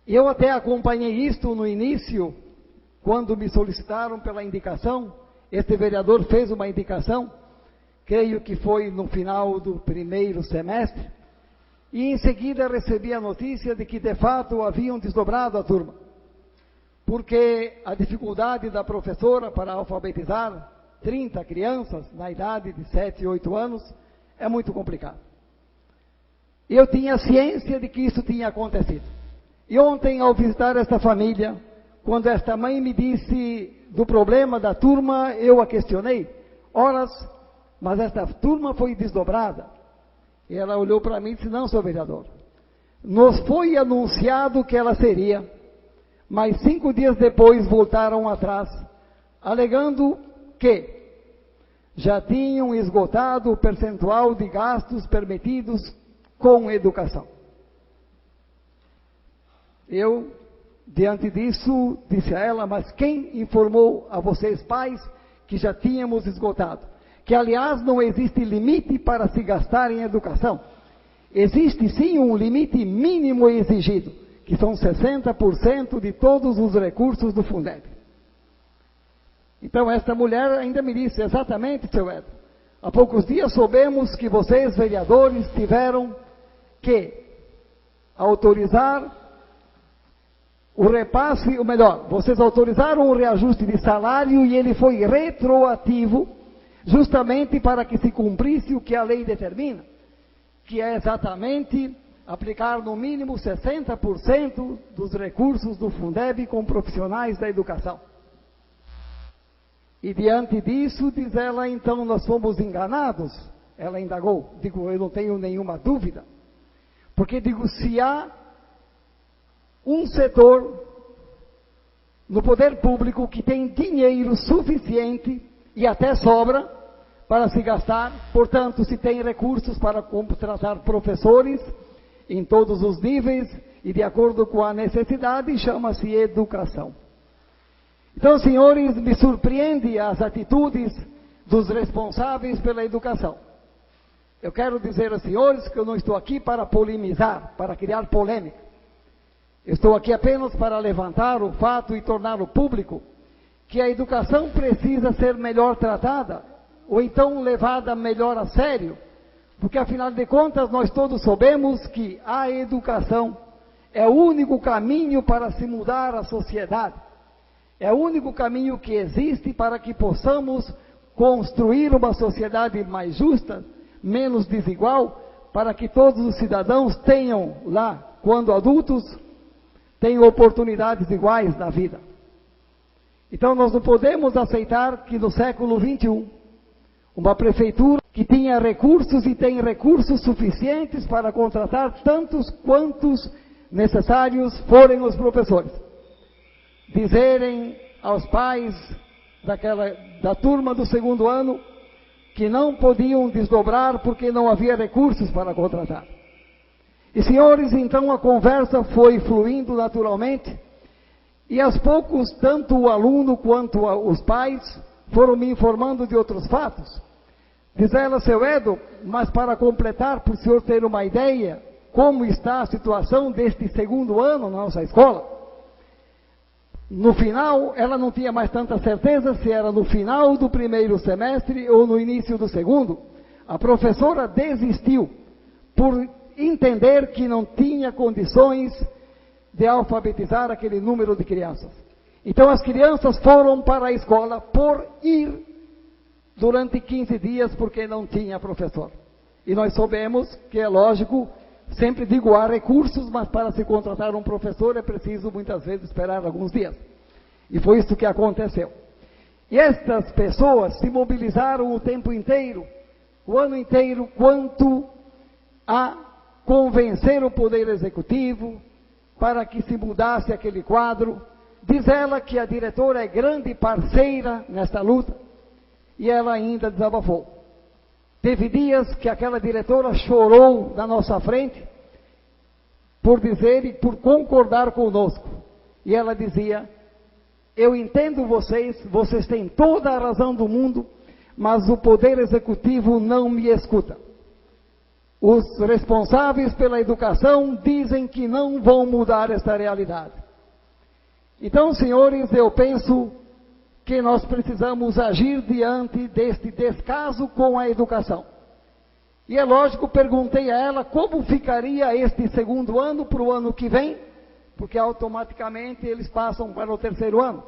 Eu até acompanhei isto no início, quando me solicitaram pela indicação. Este vereador fez uma indicação, creio que foi no final do 1º semestre, e em seguida recebi a notícia de que de fato haviam desdobrado a turma, porque a dificuldade da professora para alfabetizar 30 crianças na idade de 7 e 8 anos, é muito complicado. Eu tinha ciência de que isso tinha acontecido. E ontem, ao visitar esta família, quando esta mãe me disse do problema da turma, eu a questionei. Horas, mas esta turma foi desdobrada. E ela olhou para mim e disse, não, senhor vereador, nos foi anunciado que ela seria, mas 5 dias depois voltaram atrás, alegando que já tinham esgotado o percentual de gastos permitidos com educação. Eu, diante disso, disse a ela, mas quem informou a vocês pais que já tínhamos esgotado? Que, aliás, não existe limite para se gastar em educação. Existe sim um limite mínimo exigido, que são 60% de todos os recursos do Fundeb. Então, esta mulher ainda me disse, exatamente, seu Edo, há poucos dias soubemos que vocês, vereadores, tiveram que autorizar o repasse, ou melhor, vocês autorizaram o reajuste de salário e ele foi retroativo, justamente para que se cumprisse o que a lei determina, que é exatamente aplicar no mínimo 60% dos recursos do Fundeb com profissionais da educação. E diante disso, diz ela, então nós fomos enganados? Ela indagou. Digo, eu não tenho nenhuma dúvida. Porque digo, se há um setor no poder público que tem dinheiro suficiente e até sobra para se gastar, portanto, se tem recursos para contratar professores em todos os níveis e de acordo com a necessidade, chama-se educação. Então, senhores, me surpreende as atitudes dos responsáveis pela educação. Eu quero dizer aos senhores que eu não estou aqui para polemizar, para criar polêmica. Eu estou aqui apenas para levantar o fato e torná-lo público que a educação precisa ser melhor tratada, ou então levada melhor a sério, porque afinal de contas nós todos sabemos que a educação é o único caminho para se mudar a sociedade. É o único caminho que existe para que possamos construir uma sociedade mais justa, menos desigual, para que todos os cidadãos tenham lá, quando adultos, tenham oportunidades iguais na vida. Então nós não podemos aceitar que no século XXI, uma prefeitura que tinha recursos e tem recursos suficientes para contratar tantos quantos necessários forem os professores, dizerem aos pais da turma do segundo ano que não podiam desdobrar porque não havia recursos para contratar. E senhores, então a conversa foi fluindo naturalmente e aos poucos tanto o aluno quanto os pais foram me informando de outros fatos. Diz ela, seu Edo, mas para completar, para o senhor ter uma ideia, como está a situação deste segundo ano na nossa escola. No final, ela não tinha mais tanta certeza se era no final do primeiro semestre ou no início do segundo. A professora desistiu por entender que não tinha condições de alfabetizar aquele número de crianças. Então as crianças foram para a escola por ir durante 15 dias porque não tinha professor. E nós soubemos que é lógico, sempre digo, há recursos, mas para se contratar um professor é preciso muitas vezes esperar alguns dias. E foi isso que aconteceu. E estas pessoas se mobilizaram o tempo inteiro, o ano inteiro, quanto a convencer o Poder Executivo para que se mudasse aquele quadro. Diz ela que a diretora é grande parceira nesta luta, e ela ainda desabafou. Teve dias que aquela diretora chorou na nossa frente, por dizer e por concordar conosco. E ela dizia, eu entendo vocês têm toda a razão do mundo, mas o Poder Executivo não me escuta. Os responsáveis pela educação dizem que não vão mudar esta realidade. Então, senhores, eu penso que nós precisamos agir diante deste descaso com a educação. E é lógico, perguntei a ela como ficaria este segundo ano para o ano que vem, porque automaticamente eles passam para o terceiro ano.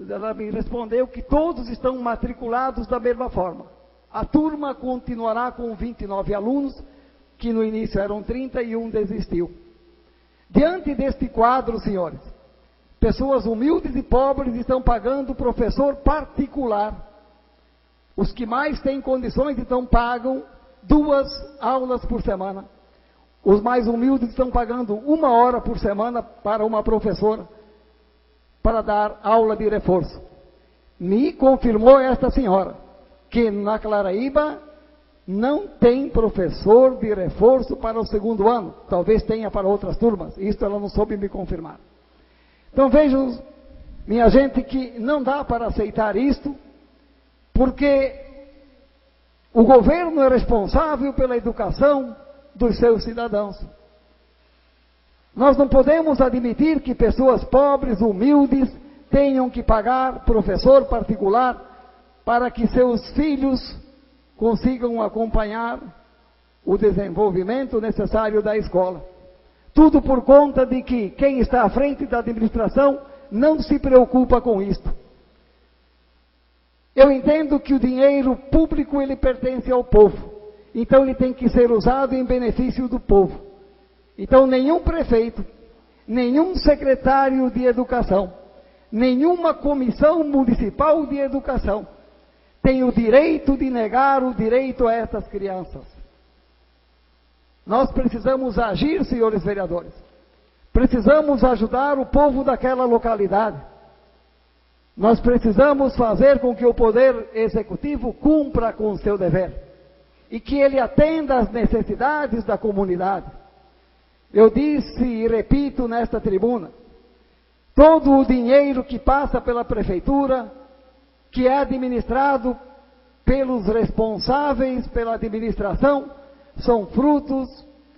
Ela me respondeu que todos estão matriculados da mesma forma. A turma continuará com 29 alunos, que no início eram 30 e um desistiu. Diante deste quadro, senhores, pessoas humildes e pobres estão pagando professor particular. Os que mais têm condições, então, pagam 2 aulas por semana. Os mais humildes estão pagando 1 hora por semana para uma professora, para dar aula de reforço. Me confirmou esta senhora, que na Claraíba não tem professor de reforço para o 2º ano. Talvez tenha para outras turmas. Isso ela não soube me confirmar. Então vejam, minha gente, que não dá para aceitar isto, porque o governo é responsável pela educação dos seus cidadãos. Nós não podemos admitir que pessoas pobres, humildes, tenham que pagar professor particular para que seus filhos consigam acompanhar o desenvolvimento necessário da escola. Tudo por conta de que quem está à frente da administração não se preocupa com isto. Eu entendo que o dinheiro público ele pertence ao povo, então ele tem que ser usado em benefício do povo. Então nenhum prefeito, nenhum secretário de educação, nenhuma comissão municipal de educação tem o direito de negar o direito a essas crianças. Nós precisamos agir, senhores vereadores. Precisamos ajudar o povo daquela localidade. Nós precisamos fazer com que o Poder Executivo cumpra com o seu dever e que ele atenda às necessidades da comunidade. Eu disse e repito nesta tribuna, todo o dinheiro que passa pela prefeitura, que é administrado pelos responsáveis pela administração,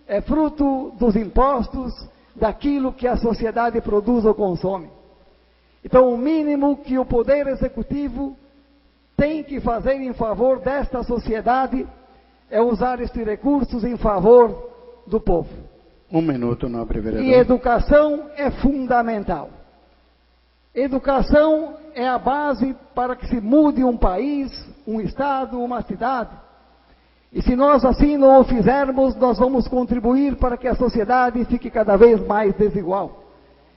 é fruto dos impostos, daquilo que a sociedade produz ou consome. Então, o mínimo que o Poder Executivo tem que fazer em favor desta sociedade é usar estes recursos em favor do povo. 1 minuto, nobre vereador. E educação é fundamental. Educação é a base para que se mude um país, um estado, uma cidade. E se nós assim não o fizermos, nós vamos contribuir para que a sociedade fique cada vez mais desigual.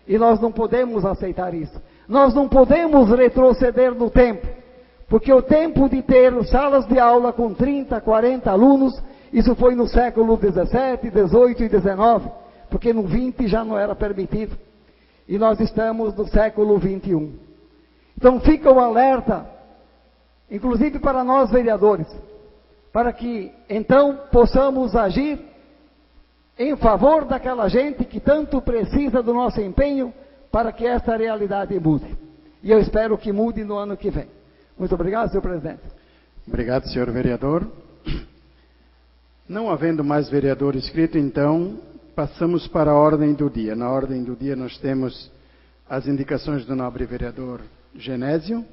E nós não podemos aceitar isso. Nós não podemos retroceder no tempo, porque o tempo de ter salas de aula com 30, 40 alunos, isso foi no século 17, 18 e 19, porque no 20 já não era permitido. E nós estamos no século 21. Então fica o alerta, inclusive para nós vereadores, para que então possamos agir em favor daquela gente que tanto precisa do nosso empenho para que essa realidade mude. E eu espero que mude no ano que vem. Muito obrigado, senhor presidente. Obrigado, senhor vereador. Não havendo mais vereador inscrito, então, passamos para a ordem do dia. Na ordem do dia nós temos as indicações do nobre vereador Genésio,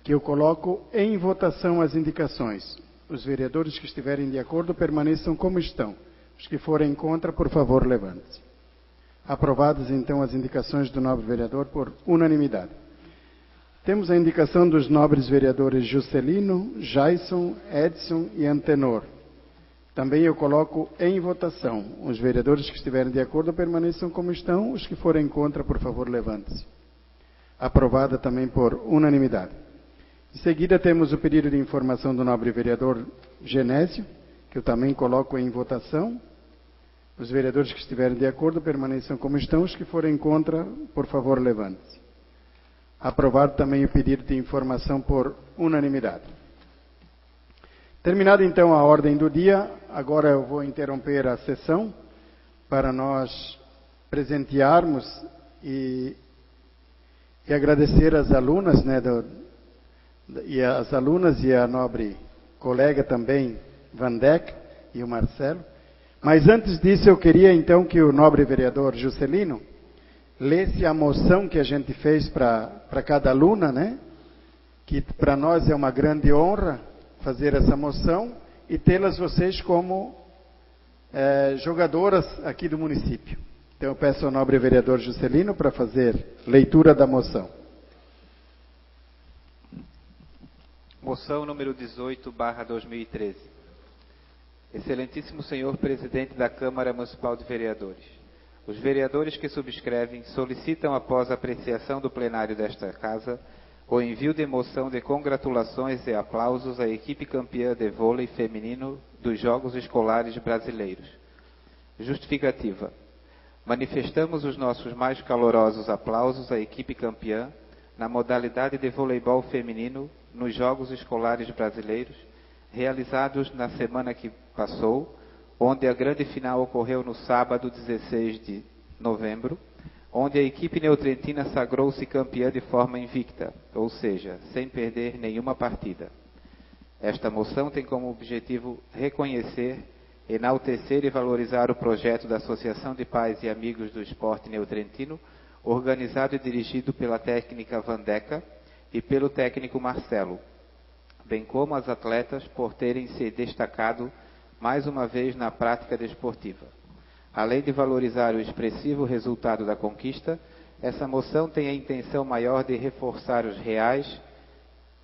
que eu coloco em votação as indicações. Os vereadores que estiverem de acordo permaneçam como estão. Os que forem contra, por favor, levante-se. Aprovadas, então, as indicações do nobre vereador por unanimidade. Temos a indicação dos nobres vereadores Juscelino, Jaison, Edson e Antenor. Também eu coloco em votação. Os vereadores que estiverem de acordo permaneçam como estão. Os que forem contra, por favor, levante-se. Aprovada também por unanimidade. Em seguida, temos o pedido de informação do nobre vereador Genésio, que eu também coloco em votação. Os vereadores que estiverem de acordo permaneçam como estão. Os que forem contra, por favor, levante-se. Aprovado também o pedido de informação por unanimidade. Terminada então a ordem do dia, agora eu vou interromper a sessão para nós presentearmos e agradecer as alunas, e as alunas e a nobre colega também, Vandeck e o Marcelo. Mas antes disso eu queria então que o nobre vereador Juscelino lesse a moção que a gente fez para cada aluna, que para nós é uma grande honra fazer essa moção e tê-las vocês como jogadoras aqui do município. Então eu peço ao nobre vereador Juscelino para fazer leitura da moção. Moção número 18/2013. Excelentíssimo senhor presidente da Câmara Municipal de Vereadores, os vereadores que subscrevem solicitam, após a apreciação do plenário desta Casa, o envio de moção de congratulações e aplausos à equipe campeã de vôlei feminino dos Jogos Escolares Brasileiros. Justificativa. Manifestamos os nossos mais calorosos aplausos à equipe campeã na modalidade de voleibol feminino nos Jogos Escolares Brasileiros, realizados na semana que passou, onde a grande final ocorreu no sábado 16 de novembro, onde a equipe neutrentina sagrou-se campeã de forma invicta, ou seja, sem perder nenhuma partida. Esta moção tem como objetivo reconhecer, enaltecer e valorizar o projeto da Associação de Pais e Amigos do Esporte Neutrentino, organizado e dirigido pela técnica Vandeca e pelo técnico Marcelo, bem como as atletas por terem se destacado mais uma vez na prática desportiva. Além de valorizar o expressivo resultado da conquista, essa moção tem a intenção maior de reforçar os reais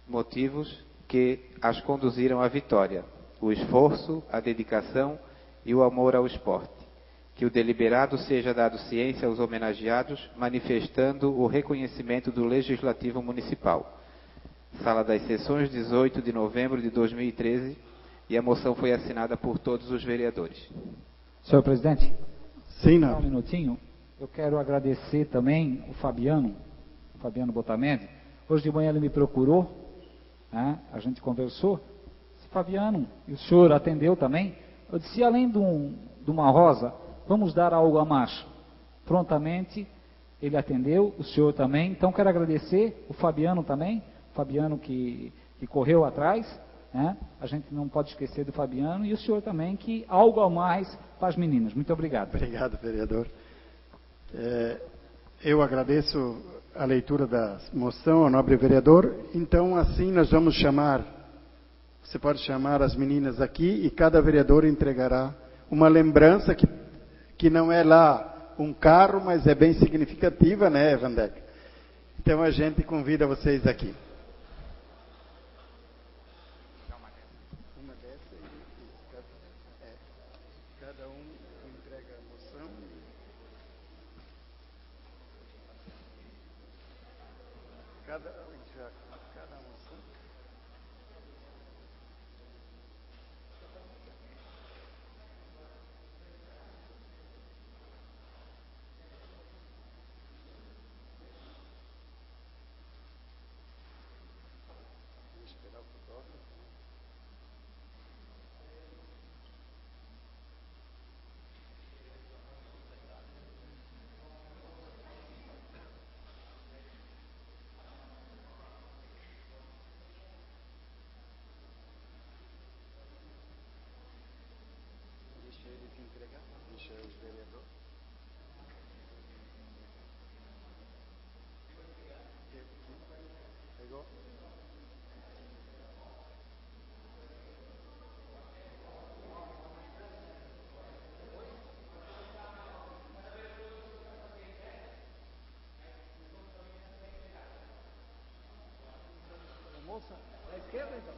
motivos que as conduziram à vitória: o esforço, a dedicação e o amor ao esporte. Que o deliberado seja dado ciência aos homenageados, manifestando o reconhecimento do Legislativo Municipal. Sala das Sessões, 18 de novembro de 2013, e a moção foi assinada por todos os vereadores. Senhor presidente, Sim, só um não. minutinho. Eu quero agradecer também o Fabiano Botamedi. Hoje de manhã ele me procurou, né? A gente conversou. Disse, Fabiano, e o senhor atendeu também? Eu disse, além de uma rosa, vamos dar algo a mais. Prontamente ele atendeu, o senhor também. Então quero agradecer o Fabiano também, Fabiano que correu atrás, né? A gente não pode esquecer do Fabiano, e o senhor também, que algo a mais para as meninas. Muito obrigado. Obrigado, vereador. Eu agradeço a leitura da moção ao nobre vereador. Então, assim, nós vamos chamar, você pode chamar as meninas aqui, e cada vereador entregará uma lembrança que não é lá um carro, mas é bem significativa, né, Vandeca? Então, a gente convida vocês aqui. Uma dessa e cada um entrega a moção. Cada moção. Vou esperar o fotógrafo. Deixa eles entregar, deixa os vereadores. Pegou? Moça, à esquerda então.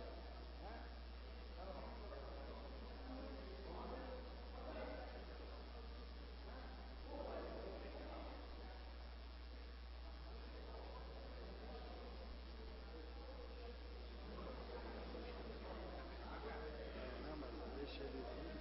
Não, mas deixa eles ir.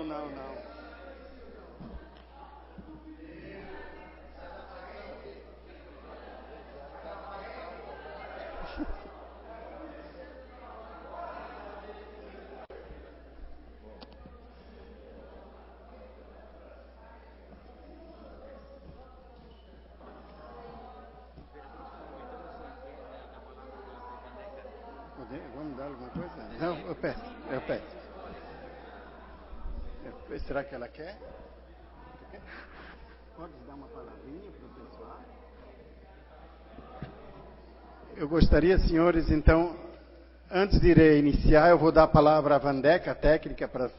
não. Vamos dar alguma coisa? Não, eu peço. Será que ela quer? Pode dar uma palavrinha para o pessoal? Eu gostaria, senhores, então, antes de iniciar, eu vou dar a palavra à Vandeca, a técnica, para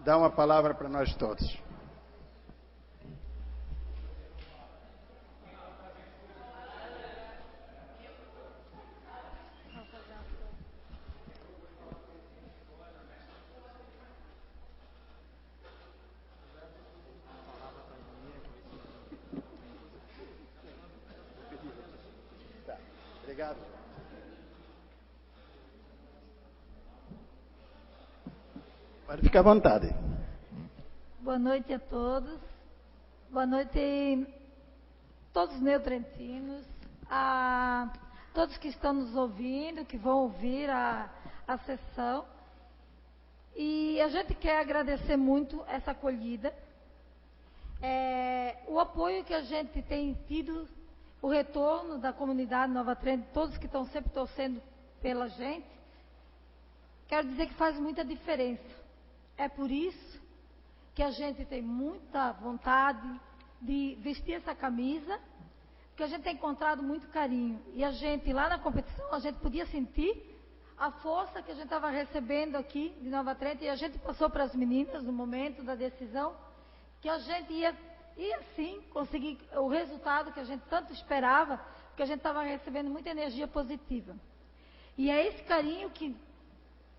dar uma palavra para nós todos. Obrigado. Pode ficar à vontade. Boa noite a todos. Boa noite a todos os neotrentinos, a todos que estão nos ouvindo, que vão ouvir a sessão. E a gente quer agradecer muito essa acolhida, o apoio que a gente tem tido, o retorno da comunidade Nova Trento, todos que estão sempre torcendo pela gente. Quero dizer que faz muita diferença. É por isso que a gente tem muita vontade de vestir essa camisa, porque a gente tem encontrado muito carinho. E a gente, lá na competição, a gente podia sentir a força que a gente estava recebendo aqui de Nova Trento, e a gente passou para as meninas, no momento da decisão, que a gente ia sim conseguir o resultado que a gente tanto esperava, porque a gente estava recebendo muita energia positiva. E é esse carinho que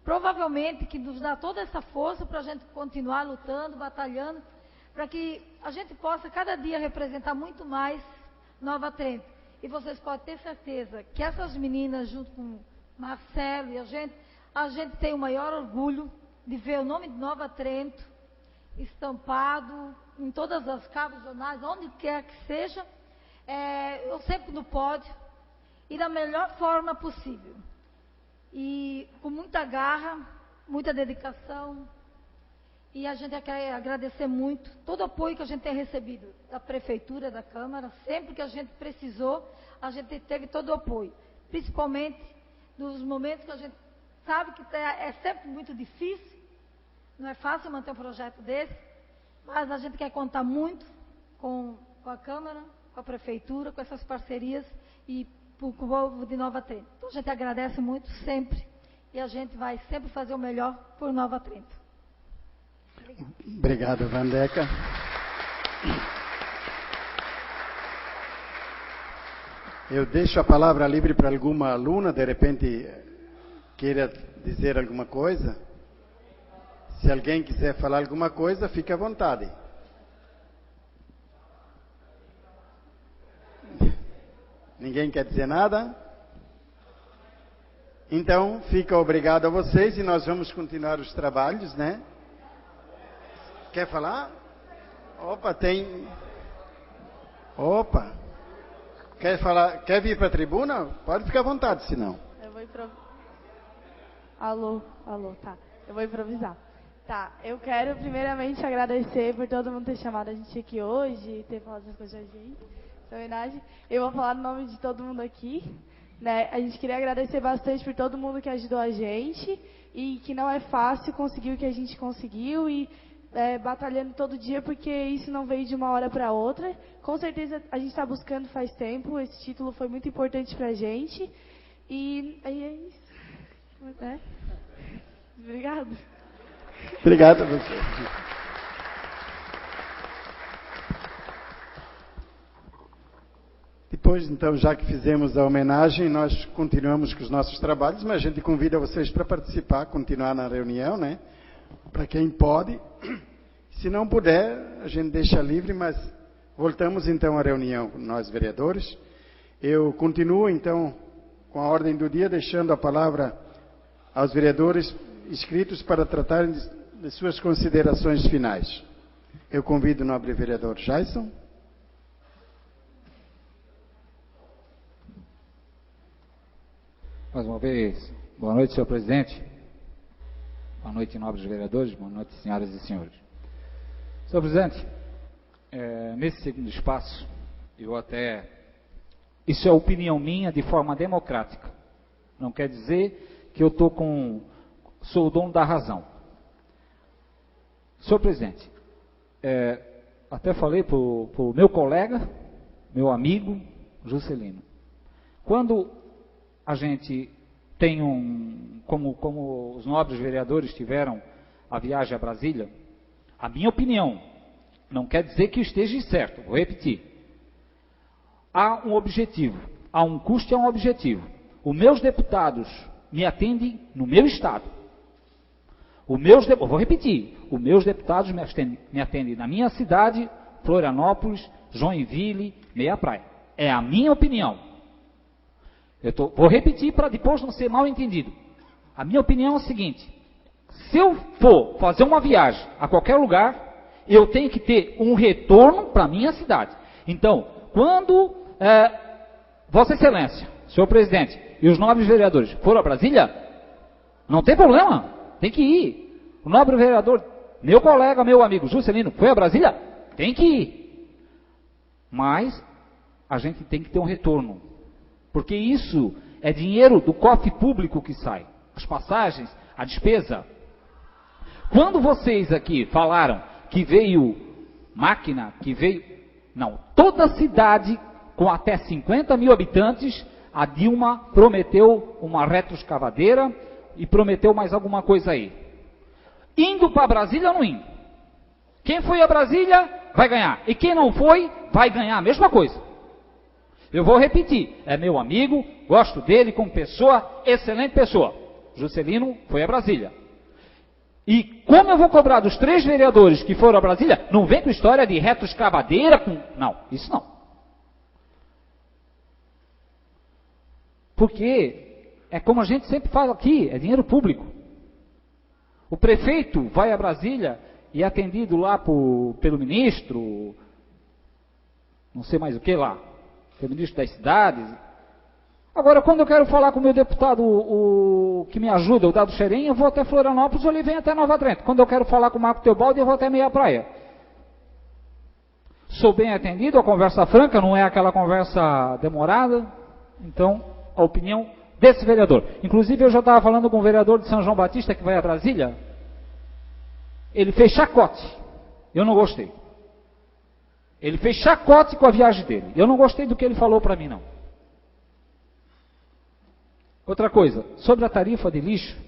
provavelmente que nos dá toda essa força para a gente continuar lutando, batalhando, para que a gente possa cada dia representar muito mais Nova Trento. E vocês podem ter certeza que essas meninas, junto com Marcelo e a gente tem o maior orgulho de ver o nome de Nova Trento estampado em todas as capas, jornais, onde quer que seja, eu sempre no pódio e da melhor forma possível. E com muita garra, muita dedicação. E a gente quer agradecer muito todo o apoio que a gente tem recebido da Prefeitura, da Câmara. Sempre que a gente precisou, a gente teve todo o apoio. Principalmente nos momentos que a gente sabe que é sempre muito difícil, não é fácil manter um projeto desse, mas a gente quer contar muito com a Câmara, com a Prefeitura, com essas parcerias e com o povo de Nova Trento. Então a gente agradece muito sempre e a gente vai sempre fazer o melhor por Nova Trento. Obrigado, Vandeca. Eu deixo a palavra livre para alguma aluna, de repente queira dizer alguma coisa. Se alguém quiser falar alguma coisa, fique à vontade. Ninguém quer dizer nada? Então, fica obrigado a vocês e nós vamos continuar os trabalhos, né? Quer falar? Opa, tem... Opa! Quer falar? Quer vir para a tribuna? Pode ficar à vontade, se não. Eu vou improvisar. Alô, tá. Eu vou improvisar. Tá, eu quero primeiramente agradecer por todo mundo ter chamado a gente aqui hoje, ter falado essas coisas com a gente, essa homenagem. Eu vou falar no nome de todo mundo aqui, né? A gente queria agradecer bastante por todo mundo que ajudou a gente e que não é fácil conseguir o que a gente conseguiu e batalhando todo dia, porque isso não veio de uma hora para outra. Com certeza a gente está buscando faz tempo, esse título foi muito importante para a gente e aí é isso. Obrigada. Obrigado a você. Depois, então, já que fizemos a homenagem, nós continuamos com os nossos trabalhos, mas a gente convida vocês para participar, continuar na reunião, né? Para quem pode. Se não puder, a gente deixa livre, mas voltamos então à reunião, nós vereadores. Eu continuo, então, com a ordem do dia, deixando a palavra aos vereadores inscritos para tratarem de suas considerações finais. Eu convido o nobre vereador Jason. Mais uma vez, boa noite, senhor presidente. Boa noite, nobres vereadores. Boa noite, senhoras e senhores. Senhor presidente, nesse segundo espaço, isso é opinião minha de forma democrática. Não quer dizer que eu sou o dono da razão. Senhor presidente, até falei para o meu colega, meu amigo, Juscelino. Quando a gente tem como os nobres vereadores tiveram a viagem a Brasília, a minha opinião, não quer dizer que eu esteja certo, vou repetir. Há um objetivo, há um custo e há um objetivo. Os meus deputados me atendem no meu estado. Vou repetir, os meus deputados me atendem na minha cidade, Florianópolis, Joinville, Meia Praia. É a minha opinião. Vou repetir para depois não ser mal entendido. A minha opinião é o seguinte: se eu for fazer uma viagem a qualquer lugar, eu tenho que ter um retorno para a minha cidade. Então, quando Vossa Excelência, senhor presidente, e os nobres vereadores foram a Brasília, não tem problema, tem que ir. O nobre vereador, meu colega, meu amigo Juscelino, foi a Brasília, tem que ir. Mas a gente tem que ter um retorno. Porque isso é dinheiro do cofre público que sai. As passagens, a despesa. Quando vocês aqui falaram que veio máquina, Não, toda cidade com até 50 mil habitantes, a Dilma prometeu uma retroescavadeira e prometeu mais alguma coisa aí. Indo para Brasília ou não indo? Quem foi a Brasília vai ganhar. E quem não foi, vai ganhar a mesma coisa. Eu vou repetir, é meu amigo, gosto dele como pessoa, excelente pessoa. Juscelino foi a Brasília. E como eu vou cobrar dos 3 vereadores que foram a Brasília, não vem com história de retroescavadeira, não, isso não. Porque é como a gente sempre fala aqui, é dinheiro público. O prefeito vai a Brasília e é atendido lá pelo ministro, não sei mais o que lá, pelo ministro das cidades. Agora, quando eu quero falar com o meu deputado, o que me ajuda, o Dado Xerém, eu vou até Florianópolis ou ele vem até Nova Trento. Quando eu quero falar com o Marco Teobaldi, eu vou até Meia Praia. Sou bem atendido, a conversa franca, não é aquela conversa demorada. Então, a opinião desse vereador. Inclusive, eu já estava falando com o vereador de São João Batista, que vai a Brasília. Ele fez chacote. Eu não gostei. Ele fez chacote com a viagem dele. Eu não gostei do que ele falou para mim, não. Outra coisa, sobre a tarifa de lixo,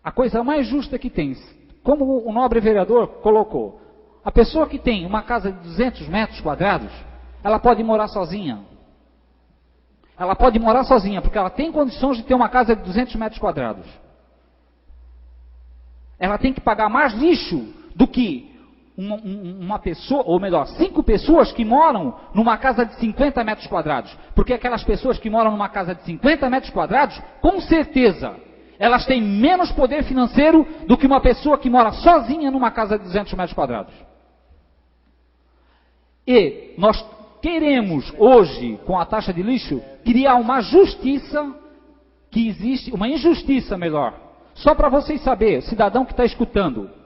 a coisa mais justa que tem, como o nobre vereador colocou, a pessoa que tem uma casa de 200 metros quadrados, ela pode morar sozinha. Ela pode morar sozinha, porque ela tem condições de ter uma casa de 200 metros quadrados. Ela tem que pagar mais lixo do que uma pessoa, ou melhor, 5 pessoas que moram numa casa de 50 metros quadrados. Porque aquelas pessoas que moram numa casa de 50 metros quadrados, com certeza, elas têm menos poder financeiro do que uma pessoa que mora sozinha numa casa de 200 metros quadrados. E nós queremos hoje, com a taxa de lixo, criar uma justiça que existe, uma injustiça melhor. Só para vocês saberem, cidadão que está escutando,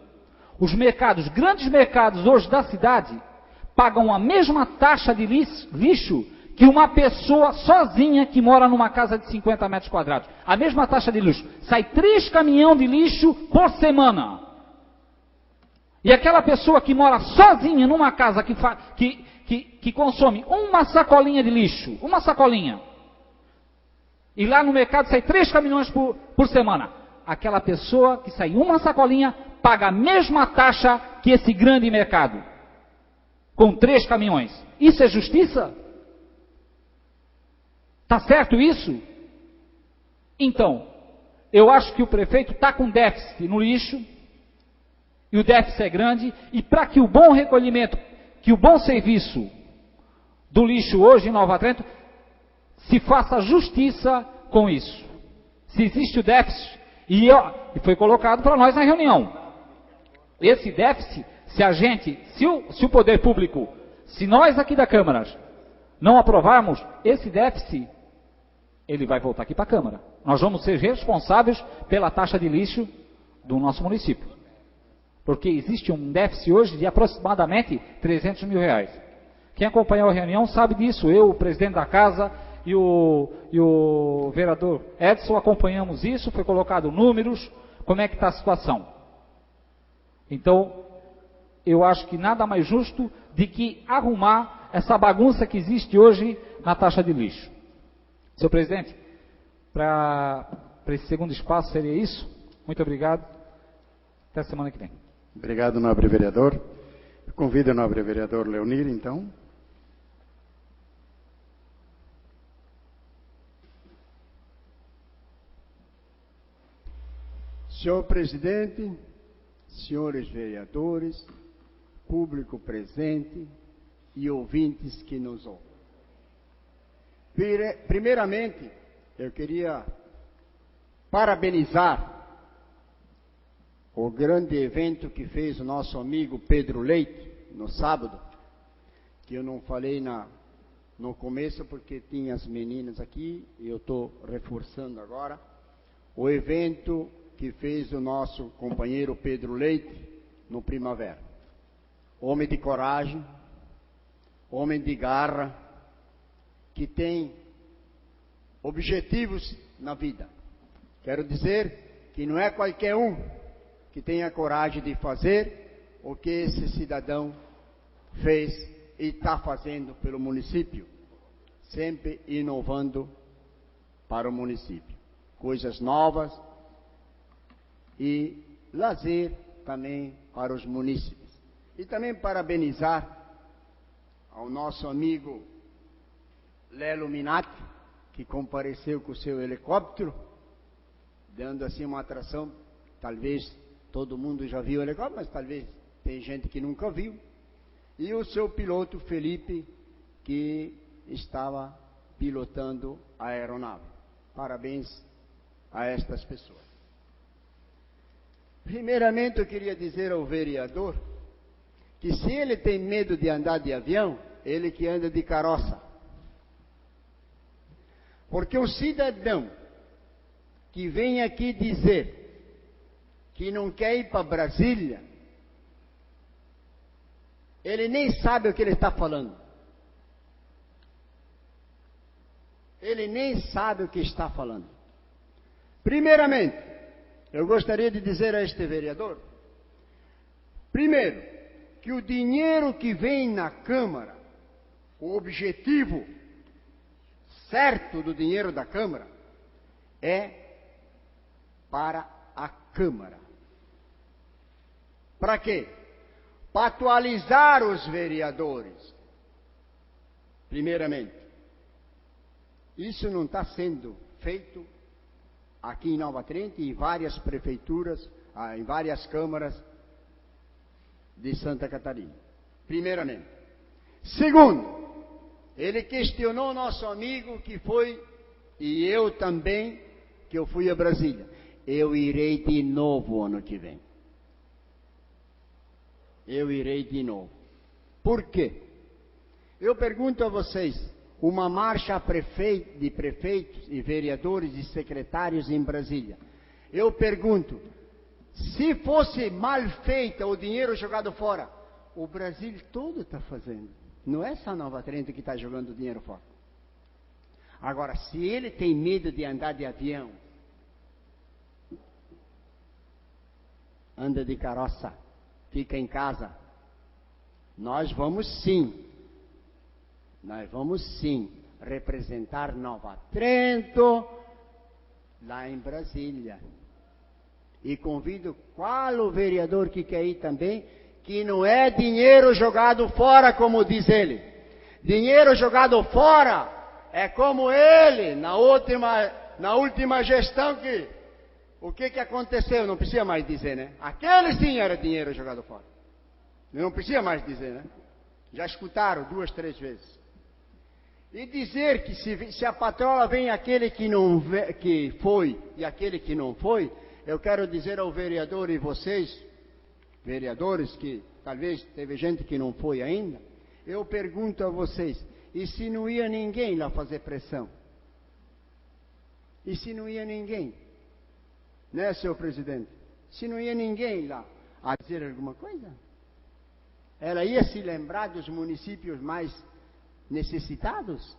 os mercados, grandes mercados hoje da cidade, pagam a mesma taxa de lixo que uma pessoa sozinha que mora numa casa de 50 metros quadrados. A mesma taxa de lixo. Sai 3 caminhões de lixo por semana. E aquela pessoa que mora sozinha numa casa que consome uma sacolinha de lixo, uma sacolinha, e lá no mercado sai 3 caminhões por semana. Aquela pessoa que sai uma sacolinha paga a mesma taxa que esse grande mercado, com 3 caminhões. Isso é justiça? Está certo isso? Então, eu acho que o prefeito está com déficit no lixo, e o déficit é grande, e para que o bom recolhimento, que o bom serviço do lixo hoje em Nova Trento, se faça justiça com isso. Se existe o déficit, e foi colocado para nós na reunião, Esse déficit, se o poder público, se nós aqui da Câmara não aprovarmos esse déficit, ele vai voltar aqui para a Câmara. Nós vamos ser responsáveis pela taxa de lixo do nosso município. Porque existe um déficit hoje de aproximadamente 300 mil reais. Quem acompanhou a reunião sabe disso. Eu, o presidente da casa e o vereador Edson acompanhamos isso, foi colocado números, como é que está a situação. Então, eu acho que nada mais justo de que arrumar essa bagunça que existe hoje na taxa de lixo. Senhor presidente, para esse segundo espaço seria isso. Muito obrigado. Até a semana que vem. Obrigado, nobre vereador. Convido o nobre vereador Leonir, então. Senhor presidente, senhores vereadores, público presente e ouvintes que nos ouvem. Primeiramente, eu queria parabenizar o grande evento que fez o nosso amigo Pedro Leite no sábado, que eu não falei no começo porque tinha as meninas aqui e eu estou reforçando agora. O evento que fez o nosso companheiro Pedro Leite no Primavera. Homem de coragem, homem de garra, que tem objetivos na vida. Quero dizer que não é qualquer um que tenha coragem de fazer o que esse cidadão fez e está fazendo pelo município, sempre inovando para o município. Coisas novas e lazer também para os munícipes. E também parabenizar ao nosso amigo Lelo Minati, que compareceu com o seu helicóptero, dando assim uma atração. Talvez todo mundo já viu o helicóptero, mas talvez tem gente que nunca viu. E o seu piloto Felipe, que estava pilotando a aeronave. Parabéns a estas pessoas. Primeiramente, eu queria dizer ao vereador que se ele tem medo de andar de avião, ele que anda de carroça. Porque o cidadão que vem aqui dizer que não quer ir para Brasília, ele nem sabe o que ele está falando. Ele nem sabe o que está falando. Primeiramente, eu gostaria de dizer a este vereador, primeiro, que o dinheiro que vem na Câmara, o objetivo certo do dinheiro da Câmara é para a Câmara. Para quê? Para atualizar os vereadores. Primeiramente. Isso não está sendo feito aqui em Nova Trento e em várias prefeituras, em várias câmaras de Santa Catarina. Primeiramente. Segundo, ele questionou nosso amigo que foi, e eu também, que eu fui a Brasília. Eu irei de novo ano que vem. Eu irei de novo. Por quê? Eu pergunto a vocês, uma marcha de prefeitos e vereadores e secretários em Brasília. Eu pergunto, se fosse mal feita, o dinheiro jogado fora, o Brasil todo está fazendo. Não é só Nova Trento que está jogando o dinheiro fora. Agora, se ele tem medo de andar de avião, anda de carroça, fica em casa. Nós vamos sim representar Nova Trento lá em Brasília. E convido qual o vereador que quer ir também, que não é dinheiro jogado fora, como diz ele. Dinheiro jogado fora é como ele, na última gestão que... O que aconteceu? Não precisa mais dizer, né? Aquele sim era dinheiro jogado fora. Não precisa mais dizer, né? Já escutaram 2, 3 vezes. E dizer que se a patrola vem aquele que foi e aquele que não foi, eu quero dizer ao vereador e vocês vereadores, que talvez teve gente que não foi ainda, eu pergunto a vocês, e se não ia ninguém lá fazer pressão? E se não ia ninguém? Né, senhor presidente? Se não ia ninguém lá a dizer alguma coisa? Ela ia se lembrar dos municípios mais necessitados?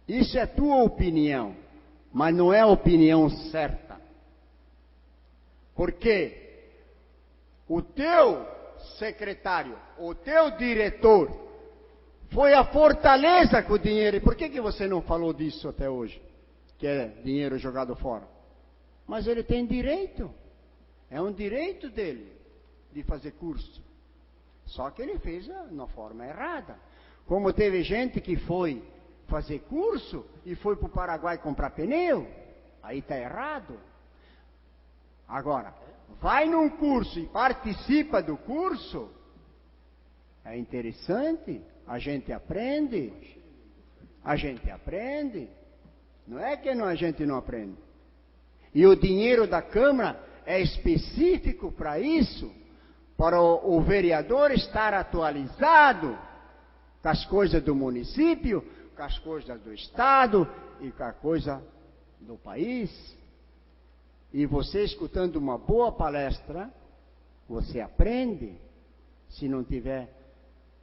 Isso é tua opinião, mas não é a opinião certa. Porque o teu secretário, o teu diretor, foi a Fortaleza com o dinheiro. E por que você não falou disso até hoje? Que é dinheiro jogado fora. Mas ele tem direito. É um direito dele de fazer curso. Só que ele fez na forma errada. Como teve gente que foi fazer curso e foi para o Paraguai comprar pneu, aí está errado. Agora, vai num curso e participa do curso, é interessante, a gente aprende, não é que a gente não aprende. E o dinheiro da Câmara é específico para isso, para o vereador estar atualizado com as coisas do município, com as coisas do Estado e com a coisa do país. E você escutando uma boa palestra, você aprende, se não tiver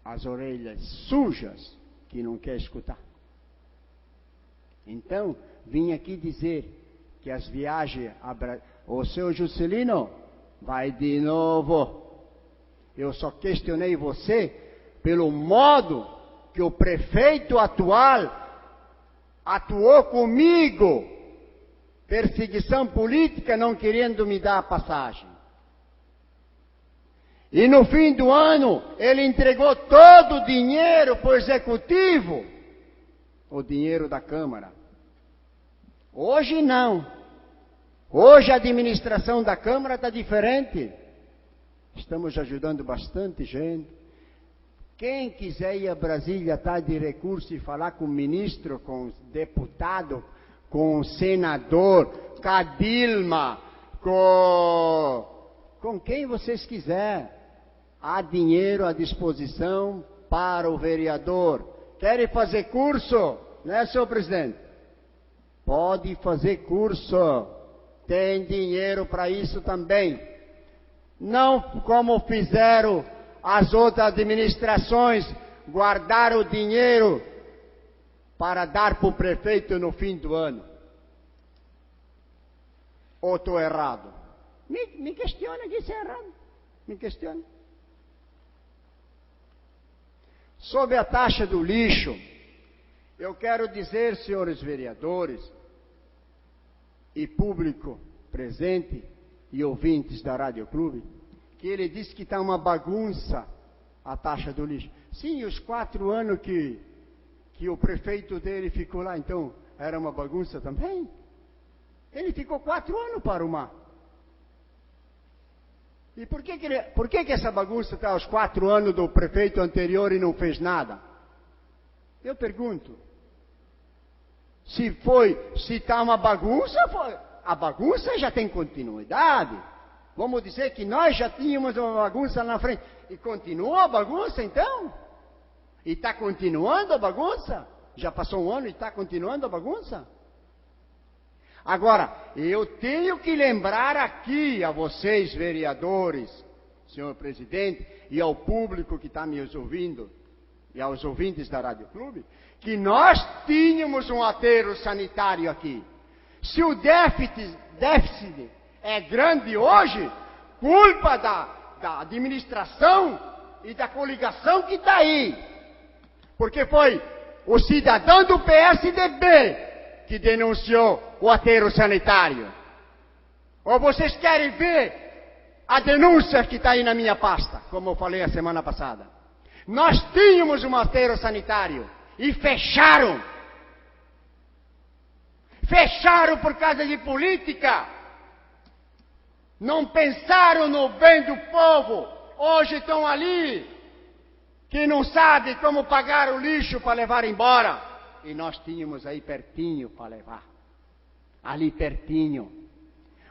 as orelhas sujas, que não quer escutar. Então, vim aqui dizer que as viagens... O seu Juscelino, vai de novo. Eu só questionei você pelo modo que o prefeito atual atuou comigo. Perseguição política, não querendo me dar a passagem. E no fim do ano, ele entregou todo o dinheiro para o executivo, o dinheiro da Câmara. Hoje não. Hoje a administração da Câmara está diferente. Estamos ajudando bastante gente. Quem quiser ir a Brasília, tá de recurso e falar com o ministro, com o deputado, com o senador, com a Dilma, com quem vocês quiserem. Há dinheiro à disposição para o vereador. Querem fazer curso, né, senhor presidente? Pode fazer curso. Tem dinheiro para isso também. Não como fizeram as outras administrações, guardaram o dinheiro para dar para o prefeito no fim do ano. Ou estou errado? Me questiona que isso é errado. Me questiona. Sobre a taxa do lixo, eu quero dizer, senhores vereadores, e público presente, e ouvintes da Rádio Clube, que ele disse que está uma bagunça a taxa do lixo. Sim, os 4 anos que o prefeito dele ficou lá, então, era uma bagunça também? Ele ficou 4 anos para arrumar. E por que essa bagunça está aos 4 anos do prefeito anterior e não fez nada? Eu pergunto. Se está uma bagunça, a bagunça já tem continuidade. Vamos dizer que nós já tínhamos uma bagunça na frente. E continua a bagunça, então? E está continuando a bagunça? Já passou um ano e está continuando a bagunça? Agora, eu tenho que lembrar aqui a vocês, vereadores, senhor presidente, e ao público que está me ouvindo, e aos ouvintes da Rádio Clube, que nós tínhamos um aterro sanitário aqui. Se o déficit é grande hoje, culpa da administração e da coligação que está aí. Porque foi o cidadão do PSDB que denunciou o aterro sanitário. Ou vocês querem ver a denúncia que está aí na minha pasta, como eu falei a semana passada. Nós tínhamos um aterro sanitário e fecharam. Fecharam por causa de política. Não pensaram no bem do povo. Hoje estão ali, que não sabem como pagar o lixo para levar embora. E nós tínhamos aí pertinho para levar. Ali pertinho.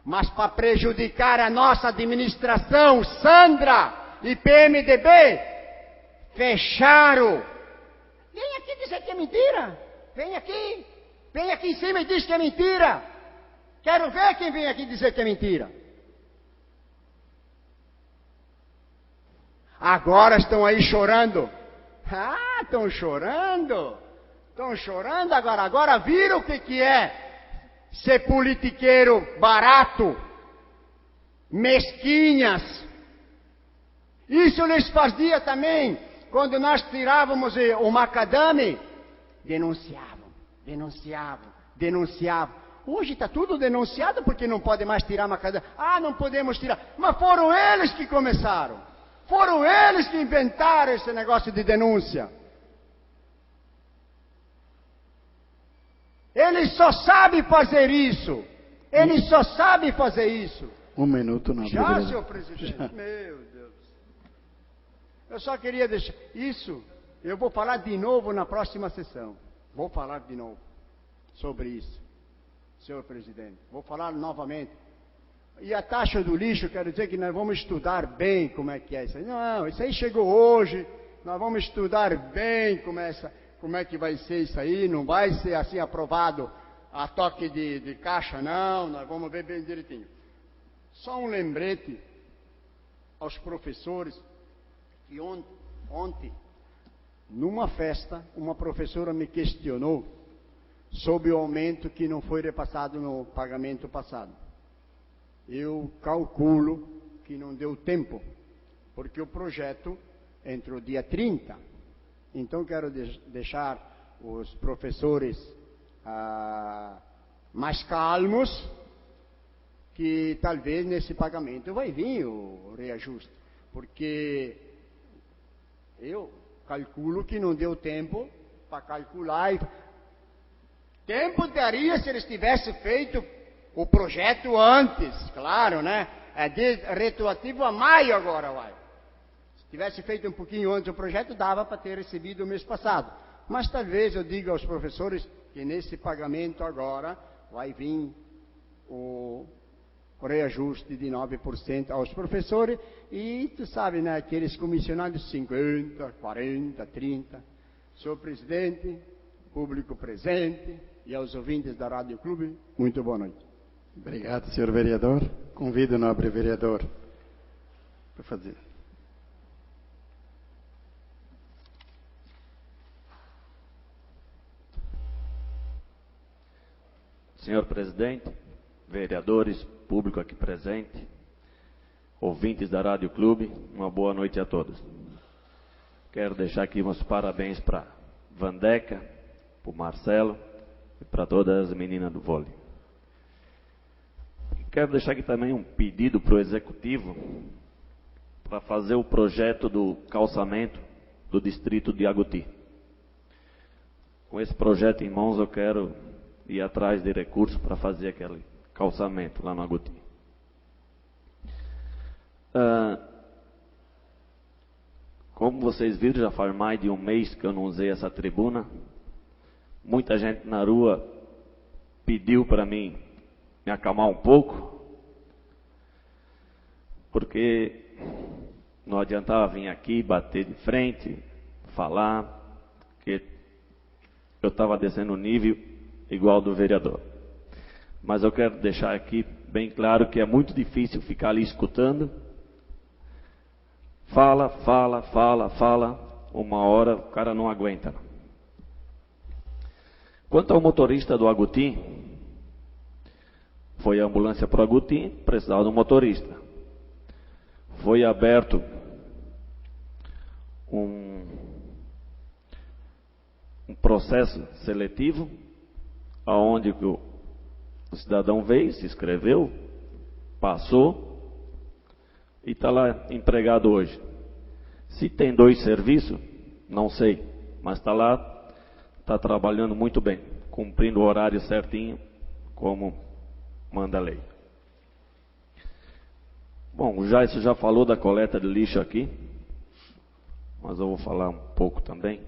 Mas para prejudicar a nossa administração, Sandra e PMDB, fecharam. Vem aqui dizer que é mentira. Vem aqui em cima e diz que é mentira. Quero ver quem vem aqui dizer que é mentira. Agora estão aí chorando. Ah, estão chorando. Estão chorando agora. Agora viram o que é ser politiqueiro barato. Mesquinhas. Isso lhes fazia também. Quando nós tirávamos o macadame, denunciavam. Hoje está tudo denunciado porque não pode mais tirar macadame. Ah, não podemos tirar. Mas foram eles que começaram. Foram eles que inventaram esse negócio de denúncia. Ele só sabe fazer isso. Um minuto, não. Já, senhor presidente? Já. Meu Deus. Eu só queria deixar isso. Eu vou falar de novo na próxima sessão. Vou falar de novo sobre isso, senhor presidente. Vou falar novamente. E a taxa do lixo, quero dizer que nós vamos estudar bem como é que é isso aí. Não, isso aí chegou hoje. Nós vamos estudar bem como é que vai ser isso aí. Não vai ser assim aprovado a toque de caixa, não. Nós vamos ver bem direitinho. Só um lembrete aos professores que ontem, numa festa, uma professora me questionou sobre o aumento que não foi repassado no pagamento passado. Eu calculo que não deu tempo, porque o projeto entrou dia 30. Então, quero deixar os professores mais calmos, que talvez nesse pagamento vai vir o reajuste, porque eu calculo que não deu tempo para calcular. Tempo daria se eles tivessem feito o projeto antes, claro, né? É retroativo a maio agora, vai. Se tivesse feito um pouquinho antes o projeto, dava para ter recebido o mês passado. Mas talvez eu diga aos professores que nesse pagamento agora vai vir o reajuste de 9% aos professores. E tu sabe, né? Aqueles comissionados 50, 40, 30. Senhor presidente, público presente e aos ouvintes da Rádio Clube, muito boa noite. Obrigado, senhor vereador. Convido o nobre vereador para fazer. Senhor presidente, vereadores, público aqui presente, ouvintes da Rádio Clube, uma boa noite a todos. Quero deixar aqui meus parabéns para Vandeca, para o Marcelo e para todas as meninas do vôlei. Quero deixar aqui também um pedido para o Executivo para fazer o projeto do calçamento do distrito de Aguti. Com esse projeto em mãos, eu quero ir atrás de recursos para fazer aquele calçamento lá no Aguti. Como vocês viram, já faz mais de um mês que eu não usei essa tribuna. Muita gente na rua pediu para mim me acalmar um pouco, porque não adiantava vir aqui, bater de frente, falar, que eu estava descendo o nível igual do vereador. Mas eu quero deixar aqui bem claro que é muito difícil ficar ali escutando. Fala, uma hora o cara não aguenta. Quanto ao motorista do Aguti, foi a ambulância para o Aguti, precisava de um motorista. Foi aberto um processo seletivo, aonde o cidadão veio, se inscreveu, passou e está lá empregado hoje. Se tem 2 serviços, não sei, mas está lá, está trabalhando muito bem, cumprindo o horário certinho, como manda a lei. Bom, o Jairson já falou da coleta de lixo aqui, mas eu vou falar um pouco também.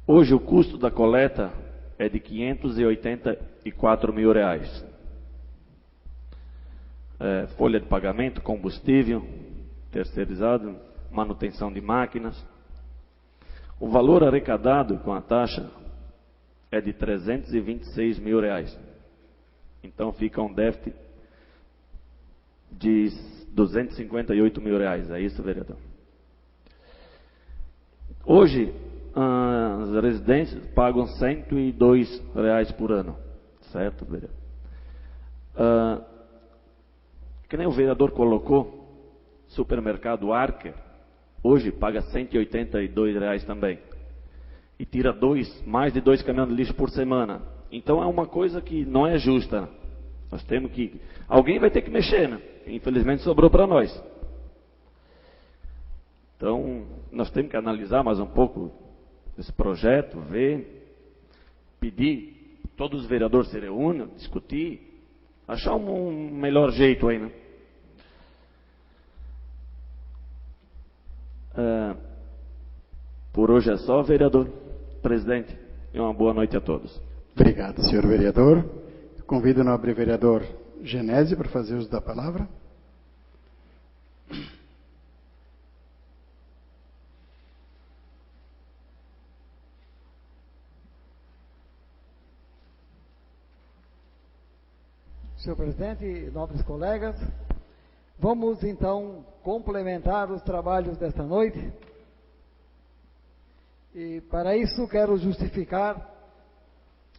Hoje o custo da coleta é de R$ 584 mil. folha de pagamento, combustível terceirizado, manutenção de máquinas. O valor arrecadado com a taxa é de R$326 mil. Então fica um déficit de R$258 mil. É isso, vereador? Hoje, as residências pagam R$102 por ano. Certo, vereador? Que nem o vereador colocou, supermercado Arker, hoje paga R$182 também. E tira mais de 2 caminhões de lixo por semana. Então é uma coisa que não é justa. Nós temos que... Alguém vai ter que mexer, né? Infelizmente sobrou para nós. Então, nós temos que analisar mais um pouco esse projeto, ver, pedir, todos os vereadores se reúnam, discutir, achar um melhor jeito aí, né? Por hoje é só, vereador. Presidente, e uma boa noite a todos. Obrigado, senhor vereador. Convido o nobre vereador Genésio para fazer uso da palavra. Senhor presidente, nobres colegas, vamos então complementar os trabalhos desta noite. E para isso quero justificar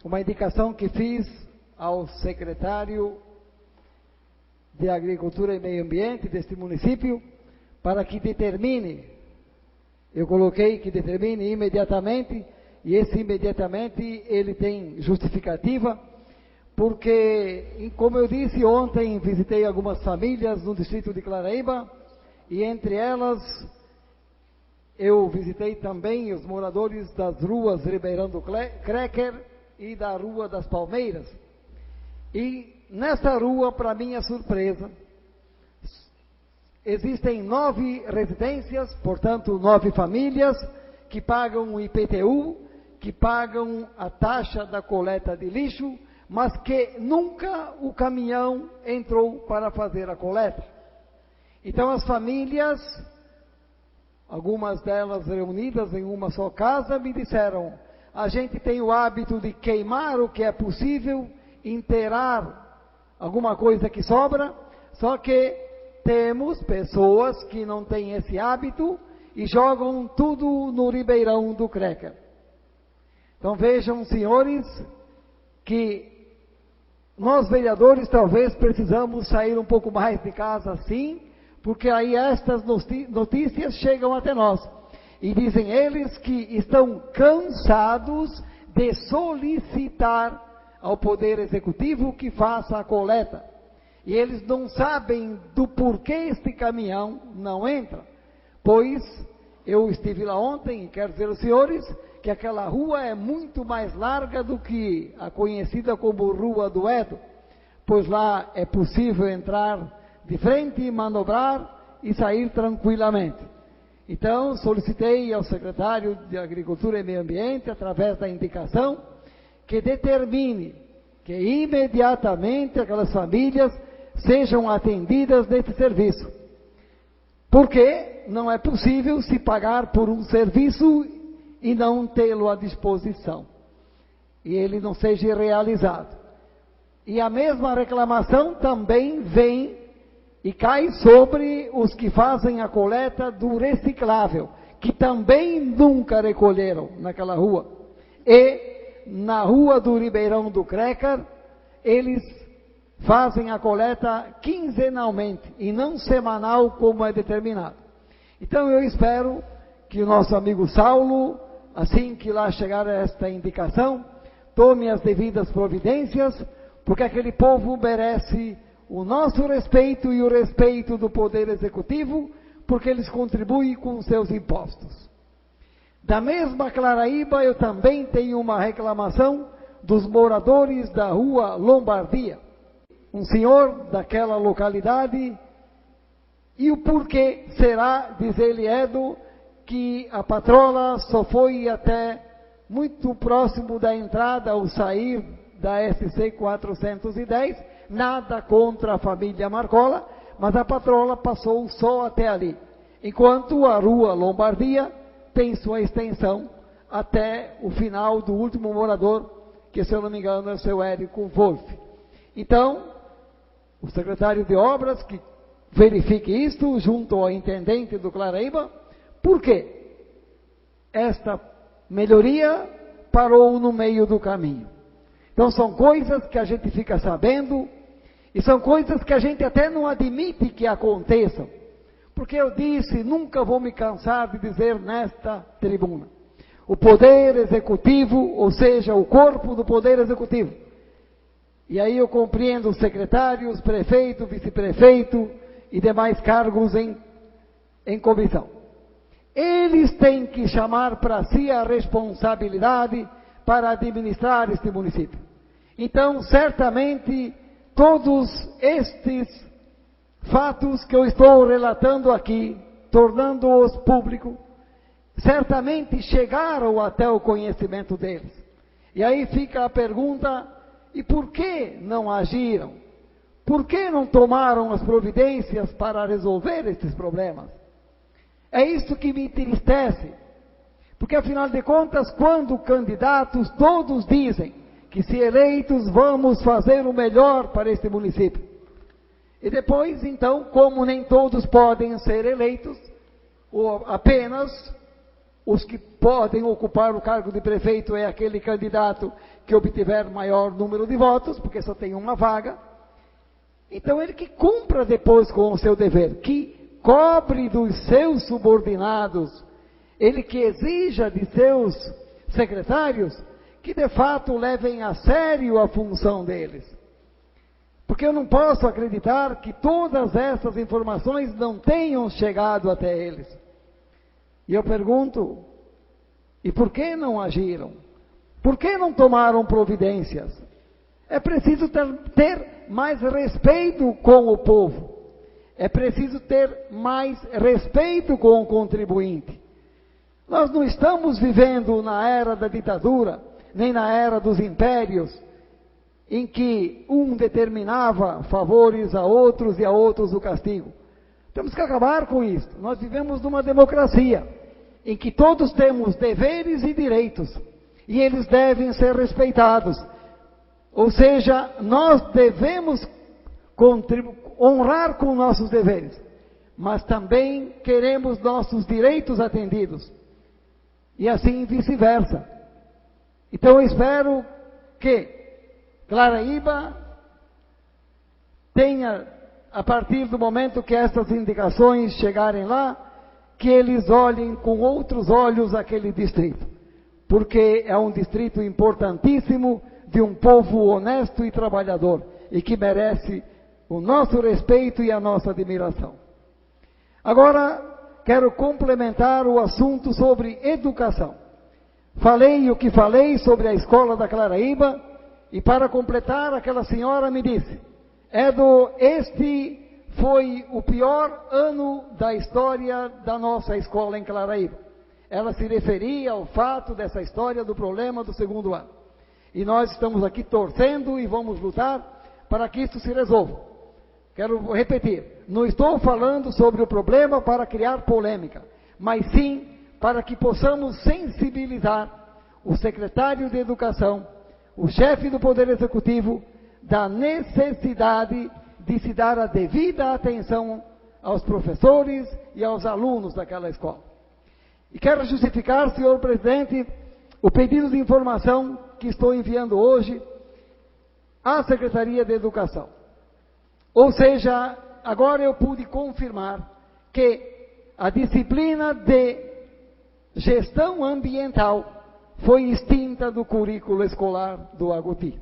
uma indicação que fiz ao secretário de Agricultura e Meio Ambiente deste município, para que determine, eu coloquei que determine imediatamente, e esse imediatamente ele tem justificativa, porque, como eu disse ontem, visitei algumas famílias no distrito de Claraíba, e entre elas eu visitei também os moradores das ruas Ribeirão do Crecker e da Rua das Palmeiras. E nessa rua, para minha surpresa, existem 9 residências, portanto 9 famílias, que pagam o IPTU, que pagam a taxa da coleta de lixo, mas que nunca o caminhão entrou para fazer a coleta. Então as famílias, algumas delas reunidas em uma só casa, me disseram: a gente tem o hábito de queimar o que é possível, enterrar alguma coisa que sobra, só que temos pessoas que não têm esse hábito e jogam tudo no Ribeirão do Crecker. Então vejam, senhores, que nós vereadores talvez precisamos sair um pouco mais de casa, sim, porque aí estas notícias chegam até nós. E dizem eles que estão cansados de solicitar ao Poder Executivo que faça a coleta. E eles não sabem do porquê este caminhão não entra. Pois eu estive lá ontem e quero dizer aos senhores que aquela rua é muito mais larga do que a conhecida como Rua do Edo, pois lá é possível entrar de frente, manobrar e sair tranquilamente. Então, solicitei ao secretário de Agricultura e Meio Ambiente, através da indicação, que determine que imediatamente aquelas famílias sejam atendidas nesse serviço. Porque não é possível se pagar por um serviço e não tê-lo à disposição, e ele não seja realizado. E a mesma reclamação também vem e cai sobre os que fazem a coleta do reciclável, que também nunca recolheram naquela rua. E na rua do Ribeirão do Crecker, eles fazem a coleta quinzenalmente e não semanal como é determinado. Então eu espero que o nosso amigo Saulo, assim que lá chegar esta indicação, tome as devidas providências, porque aquele povo merece o nosso respeito e o respeito do Poder Executivo, porque eles contribuem com seus impostos. Da mesma Claraíba, eu também tenho uma reclamação dos moradores da rua Lombardia. Um senhor daquela localidade, e o porquê será, diz ele, Edo, que a patrola só foi até muito próximo da entrada ao sair da SC 410, nada contra a família Marcola, mas a patrola passou só até ali, enquanto a rua Lombardia tem sua extensão até o final do último morador, que, se eu não me engano, é o seu Érico Wolff. Então, o secretário de Obras, que verifique isto junto ao intendente do Claraíba, por quê? Esta melhoria parou no meio do caminho. Então, são coisas que a gente fica sabendo, e são coisas que a gente até não admite que aconteçam, porque eu disse, nunca vou me cansar de dizer nesta tribuna, o Poder Executivo, ou seja, o corpo do Poder Executivo, e aí eu compreendo os secretários, prefeito, vice-prefeito e demais cargos em comissão. Eles têm que chamar para si a responsabilidade para administrar este município. Então, certamente, todos estes fatos que eu estou relatando aqui, tornando-os públicos, certamente chegaram até o conhecimento deles. E aí fica a pergunta, e por que não agiram? Por que não tomaram as providências para resolver estes problemas? É isso que me entristece, porque afinal de contas, quando candidatos todos dizem que se eleitos vamos fazer o melhor para este município, e depois então, como nem todos podem ser eleitos, ou apenas os que podem ocupar o cargo de prefeito é aquele candidato que obtiver maior número de votos, porque só tem uma vaga, então ele que cumpra depois com o seu dever, que cobre dos seus subordinados, ele que exija de seus secretários, que de fato levem a sério a função deles. Porque eu não posso acreditar que todas essas informações não tenham chegado até eles. E eu pergunto, e por que não agiram? Por que não tomaram providências? É preciso ter mais respeito com o povo. É preciso ter mais respeito com o contribuinte. Nós não estamos vivendo na era da ditadura, nem na era dos impérios, em que um determinava favores a outros e a outros o castigo. Temos que acabar com isso. Nós vivemos numa democracia, em que todos temos deveres e direitos, e eles devem ser respeitados. Ou seja, nós devemos honrar com nossos deveres, mas também queremos nossos direitos atendidos, e assim vice-versa. Então eu espero que Claraíba tenha, a partir do momento que essas indicações chegarem lá, que eles olhem com outros olhos aquele distrito, porque é um distrito importantíssimo, de um povo honesto e trabalhador, e que merece o nosso respeito e a nossa admiração. Agora, quero complementar o assunto sobre educação. Falei o que falei sobre a escola da Claraíba, e para completar, aquela senhora me disse, Edo, este foi o pior ano da história da nossa escola em Claraíba. Ela se referia ao fato dessa história do problema do segundo ano. E nós estamos aqui torcendo e vamos lutar para que isso se resolva. Quero repetir, não estou falando sobre o problema para criar polêmica, mas sim para que possamos sensibilizar o secretário de Educação, o chefe do Poder Executivo, da necessidade de se dar a devida atenção aos professores e aos alunos daquela escola. E quero justificar, senhor presidente, o pedido de informação que estou enviando hoje à Secretaria de Educação. Ou seja, agora eu pude confirmar que a disciplina de gestão ambiental foi extinta do currículo escolar do Agoti.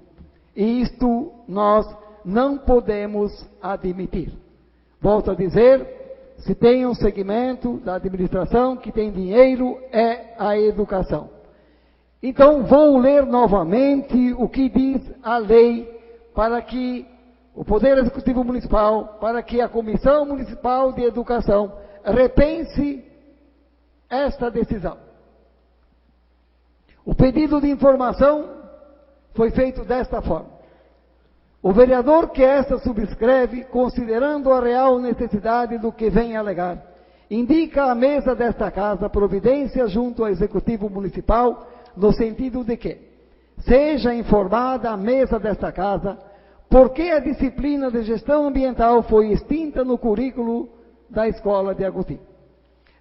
E isto nós não podemos admitir. Volto a dizer, se tem um segmento da administração que tem dinheiro, é a educação. Então vou ler novamente o que diz a lei para que o Poder Executivo Municipal, para que a Comissão Municipal de Educação repense esta decisão. O pedido de informação foi feito desta forma. O vereador que esta subscreve, considerando a real necessidade do que vem alegar, indica à mesa desta casa providência junto ao Executivo Municipal, no sentido de que seja informada a mesa desta casa por que a disciplina de gestão ambiental foi extinta no currículo da Escola de Agostinho.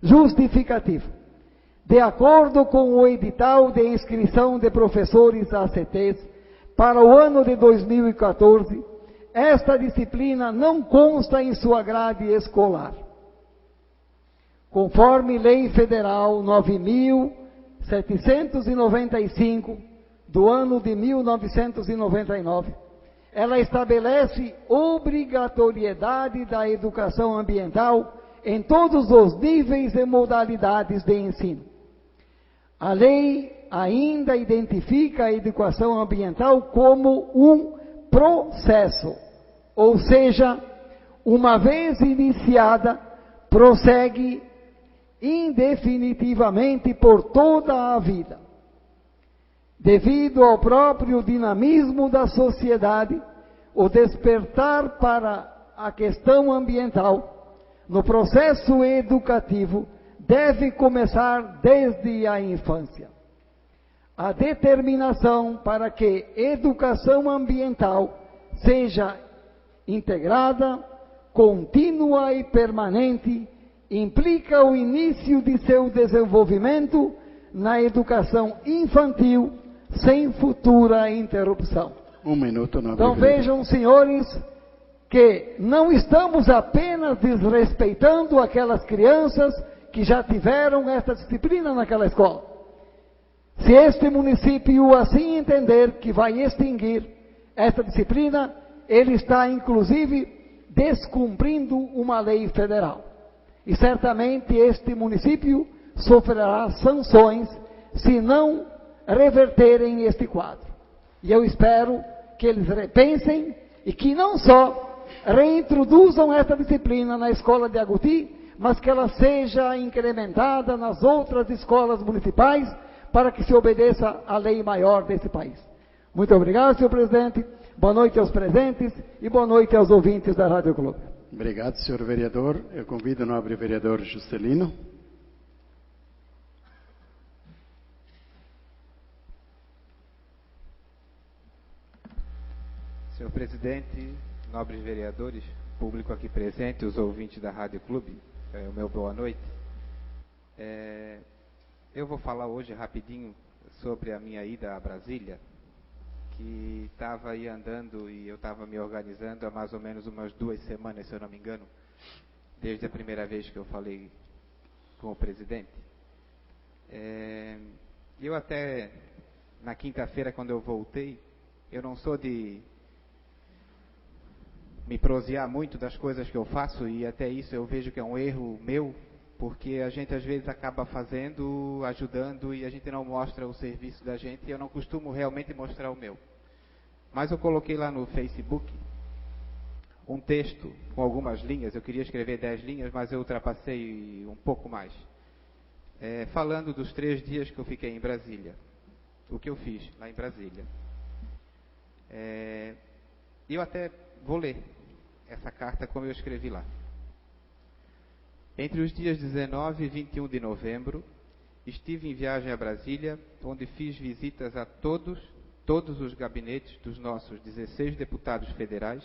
Justificativo. De acordo com o edital de inscrição de professores ACTs, para o ano de 2014, esta disciplina não consta em sua grade escolar. Conforme Lei Federal 9.795, do ano de 1999, ela estabelece obrigatoriedade da educação ambiental em todos os níveis e modalidades de ensino. A lei ainda identifica a educação ambiental como um processo, ou seja, uma vez iniciada, prossegue indefinitivamente por toda a vida. Devido ao próprio dinamismo da sociedade, o despertar para a questão ambiental no processo educativo deve começar desde a infância. A determinação para que educação ambiental seja integrada, contínua e permanente implica o início de seu desenvolvimento na educação infantil sem futura interrupção. Um minuto, não. Então vejam, senhores, que não estamos apenas desrespeitando aquelas crianças que já tiveram esta disciplina naquela escola. Se este município assim entender que vai extinguir esta disciplina, ele está inclusive descumprindo uma lei federal. E certamente este município sofrerá sanções se não reverterem este quadro. E eu espero que eles repensem e que não só reintroduzam esta disciplina na escola de Agouti, mas que ela seja incrementada nas outras escolas municipais para que se obedeça à lei maior desse país. Muito obrigado, senhor presidente. Boa noite aos presentes e boa noite aos ouvintes da Rádio Clube. Obrigado, senhor vereador. Eu convido o nobre vereador Juscelino. Senhor presidente, nobres vereadores, público aqui presente, os ouvintes da Rádio Clube, o meu boa noite. Eu vou falar hoje rapidinho sobre a minha ida a Brasília, que estava aí andando e eu estava me organizando há mais ou menos umas 2 semanas, se eu não me engano, desde a primeira vez que eu falei com o presidente. Eu até, na quinta-feira, quando eu voltei, eu não sou de me prosear muito das coisas que eu faço, e até isso eu vejo que é um erro meu, porque a gente às vezes acaba fazendo, ajudando, e a gente não mostra o serviço da gente, e eu não costumo realmente mostrar o meu. Mas eu coloquei lá no Facebook um texto com algumas linhas, eu queria escrever 10 linhas, mas eu ultrapassei um pouco mais, falando dos 3 dias que eu fiquei em Brasília, o que eu fiz lá em Brasília. Eu até vou ler essa carta como eu escrevi lá. Entre os dias 19 e 21 de novembro, estive em viagem a Brasília, onde fiz visitas a todos os gabinetes dos nossos 16 deputados federais,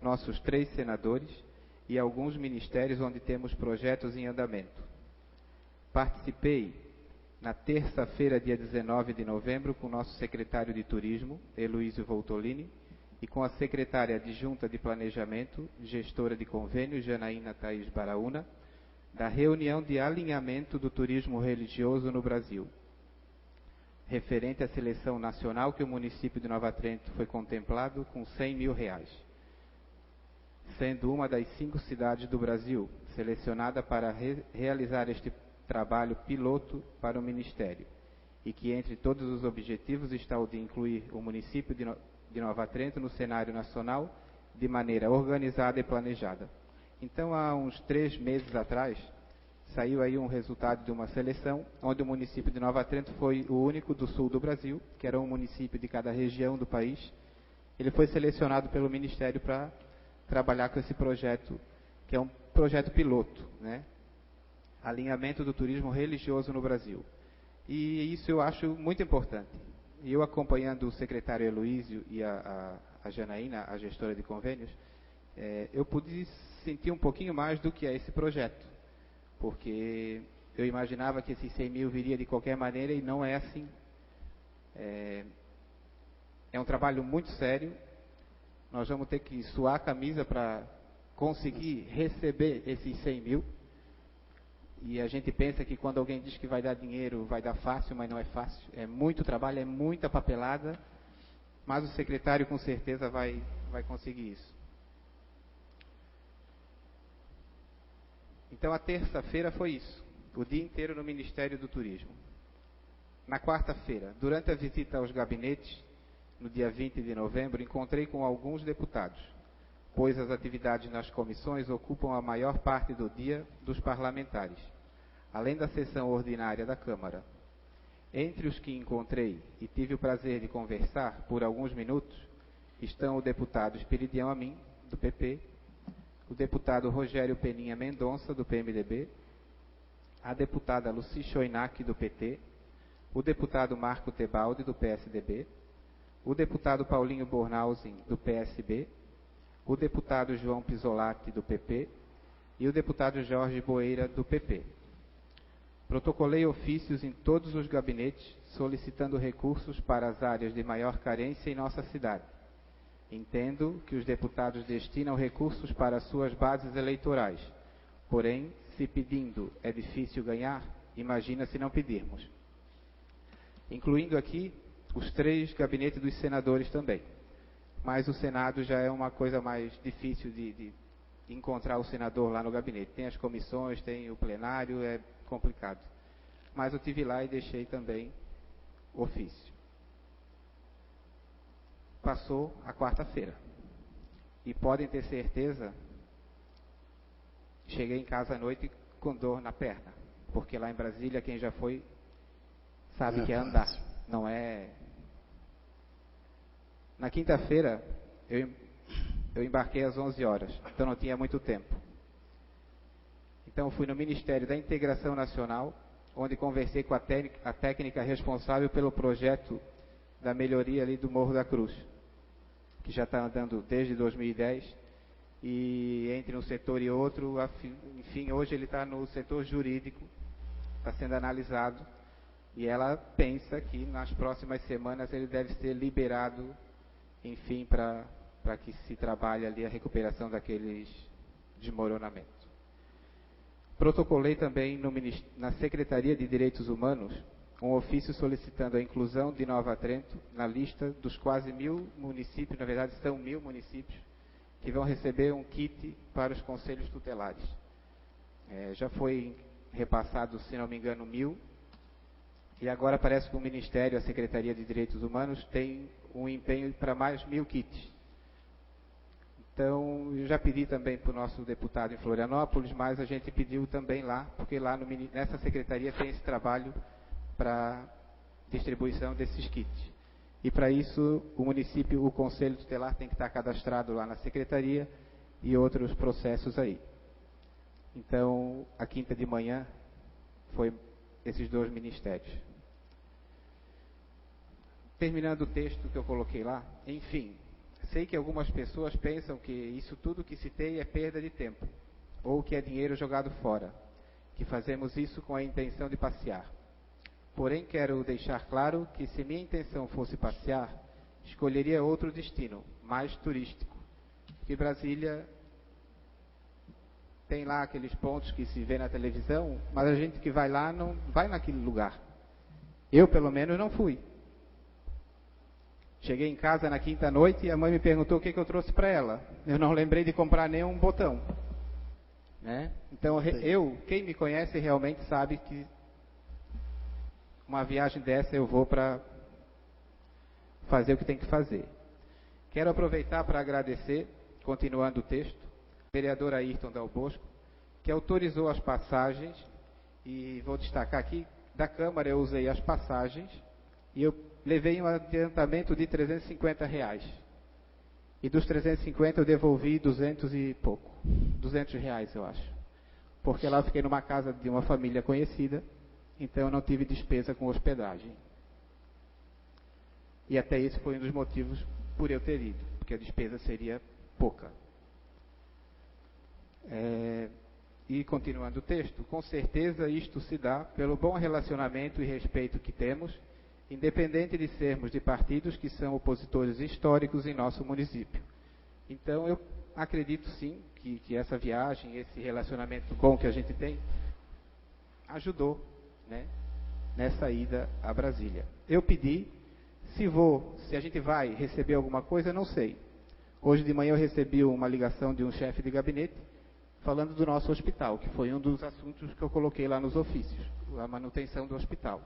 nossos 3 senadores e alguns ministérios onde temos projetos em andamento. Participei na terça-feira, dia 19 de novembro, com o nosso secretário de Turismo, Heloísio Voltolini, e com a secretária adjunta de Planejamento, gestora de convênios, Janaína Thaís Baraúna, da reunião de alinhamento do turismo religioso no Brasil, referente à seleção nacional que o município de Nova Trento foi contemplado com R$100 mil, sendo uma das 5 cidades do Brasil selecionada para realizar este trabalho piloto para o Ministério, e que entre todos os objetivos está o de incluir o município de Nova Trento no cenário nacional de maneira organizada e planejada. Então, há uns 3 meses atrás, saiu aí um resultado de uma seleção, onde o município de Nova Trento foi o único do sul do Brasil, que era um município de cada região do país. Ele foi selecionado pelo Ministério para trabalhar com esse projeto, que é um projeto piloto, né? Alinhamento do turismo religioso no Brasil. E isso eu acho muito importante. E eu, acompanhando o secretário Heloísio e a Janaína, a gestora de convênios, eu pude sentir um pouquinho mais do que é esse projeto, porque eu imaginava que esses 100 mil viria de qualquer maneira e não é assim. É um trabalho muito sério. Nós vamos ter que suar a camisa para conseguir receber esses 100 mil. E a gente pensa que quando alguém diz que vai dar dinheiro, vai dar fácil, mas não é fácil. É muito trabalho, é muita papelada, mas o secretário com certeza vai conseguir isso. Então a terça-feira foi isso, o dia inteiro no Ministério do Turismo. Na quarta-feira, durante a visita aos gabinetes, no dia 20 de novembro, encontrei com alguns deputados, pois as atividades nas comissões ocupam a maior parte do dia dos parlamentares, além da sessão ordinária da Câmara. Entre os que encontrei e tive o prazer de conversar por alguns minutos, estão o deputado Espiridião Amin, do PP, o deputado Rogério Peninha Mendonça, do PMDB, a deputada Luci Choinac, do PT, o deputado Marco Tebaldi, do PSDB, o deputado Paulinho Bornhausen, do PSB, o deputado João Pisolatti, do PP, e o deputado Jorge Boeira, do PP. Protocolei ofícios em todos os gabinetes, solicitando recursos para as áreas de maior carência em nossa cidade. Entendo que os deputados destinam recursos para suas bases eleitorais. Porém, se pedindo é difícil ganhar, imagina se não pedirmos. Incluindo aqui os 3 gabinetes dos senadores também. Mas o Senado já é uma coisa mais difícil de encontrar o senador lá no gabinete. Tem as comissões, tem o plenário, é complicado. Mas eu tive lá e deixei também ofício. Passou a quarta-feira. E podem ter certeza, cheguei em casa à noite com dor na perna. Porque lá em Brasília, quem já foi, sabe que é andar. Não é... Na quinta-feira, eu embarquei às 11 horas, então não tinha muito tempo. Então eu fui no Ministério da Integração Nacional, onde conversei com a técnica responsável pelo projeto da melhoria ali do Morro da Cruz, que já está andando desde 2010, e entre um setor e outro, enfim, hoje ele está no setor jurídico, está sendo analisado, e ela pensa que nas próximas semanas ele deve ser liberado, enfim, para que se trabalhe ali a recuperação daqueles desmoronamentos. Protocolei também na Secretaria de Direitos Humanos um ofício solicitando a inclusão de Nova Trento na lista dos quase 1000 municípios, na verdade são 1000 municípios, que vão receber um kit para os conselhos tutelares. Já foi repassado, se não me engano, 1000, e agora parece que o Ministério, a Secretaria de Direitos Humanos, tem um empenho para mais 1000 kits. Então, eu já pedi também para o nosso deputado em Florianópolis, mas a gente pediu também lá, porque lá nessa secretaria tem esse trabalho para distribuição desses kits. E para isso, o município, o Conselho Tutelar tem que estar cadastrado lá na secretaria e outros processos aí. Então, a quinta de manhã foi esses 2 ministérios. Terminando o texto que eu coloquei lá, enfim, sei que algumas pessoas pensam que isso tudo que citei é perda de tempo, ou que é dinheiro jogado fora, que fazemos isso com a intenção de passear. Porém, quero deixar claro que se minha intenção fosse passear, escolheria outro destino, mais turístico. Porque Brasília tem lá aqueles pontos que se vê na televisão, mas a gente que vai lá não vai naquele lugar. Eu, pelo menos, não fui. Cheguei em casa na quinta noite e a mãe me perguntou o que eu trouxe para ela. Eu não lembrei de comprar nenhum botão. Né? Então, quem me conhece realmente sabe que uma viagem dessa eu vou para fazer o que tem que fazer. Quero aproveitar para agradecer, continuando o texto, o vereador Ayrton Dal Bosco, que autorizou as passagens E vou destacar aqui, da Câmara eu usei as passagens e eu levei um adiantamento de R$350. E dos 350 eu devolvi 200 e pouco. R$200, eu acho. Porque lá eu fiquei numa casa de uma família conhecida, então eu não tive despesa com hospedagem. E até esse foi um dos motivos por eu ter ido, porque a despesa seria pouca. E continuando o texto, com certeza isto se dá pelo bom relacionamento e respeito que temos, independente de sermos de partidos que são opositores históricos em nosso município. Então eu acredito sim que essa viagem, esse relacionamento bom que a gente tem, ajudou, né, nessa ida a Brasília. Eu pedi, se a gente vai receber alguma coisa, não sei. Hoje de manhã eu recebi uma ligação de um chefe de gabinete falando do nosso hospital, que foi um dos assuntos que eu coloquei lá nos ofícios, a manutenção do hospital.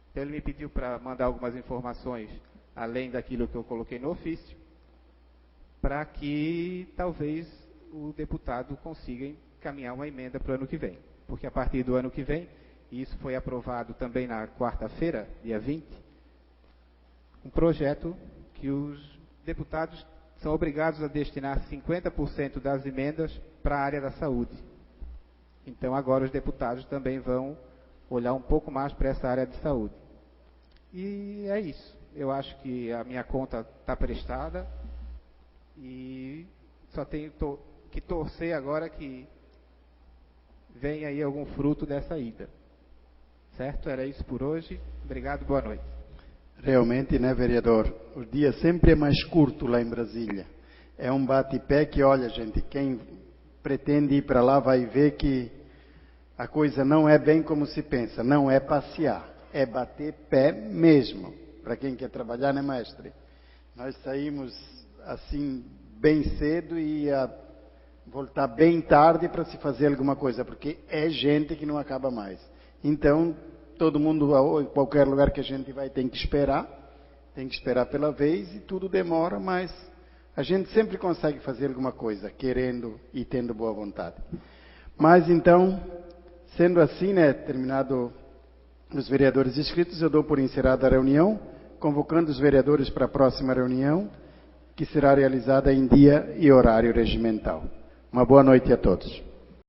Então ele me pediu para mandar algumas informações, além daquilo que eu coloquei no ofício, para que talvez o deputado consiga encaminhar uma emenda para o ano que vem. Porque a partir do ano que vem, e isso foi aprovado também na quarta-feira, dia 20, um projeto que os deputados são obrigados a destinar 50% das emendas para a área da saúde. Então agora os deputados também vão olhar um pouco mais para essa área de saúde. E é isso. Eu acho que a minha conta está prestada e só tenho que torcer agora que venha aí algum fruto dessa ida. Certo? Era isso por hoje. Obrigado, boa noite. Realmente, né, vereador? O dia sempre é mais curto lá em Brasília. É um bate-pé que, olha, gente, quem pretende ir para lá vai ver que a coisa não é bem como se pensa. Não é passear, é bater pé mesmo. Para quem quer trabalhar, né, mestre? Nós saímos assim bem cedo e ia voltar bem tarde para se fazer alguma coisa, porque é gente que não acaba mais. Então, todo mundo, em qualquer lugar que a gente vai, tem que esperar pela vez e tudo demora, mas a gente sempre consegue fazer alguma coisa, querendo e tendo boa vontade. Mas então, sendo assim, né, terminado os vereadores inscritos, eu dou por encerrada a reunião, convocando os vereadores para a próxima reunião, que será realizada em dia e horário regimental. Uma boa noite a todos.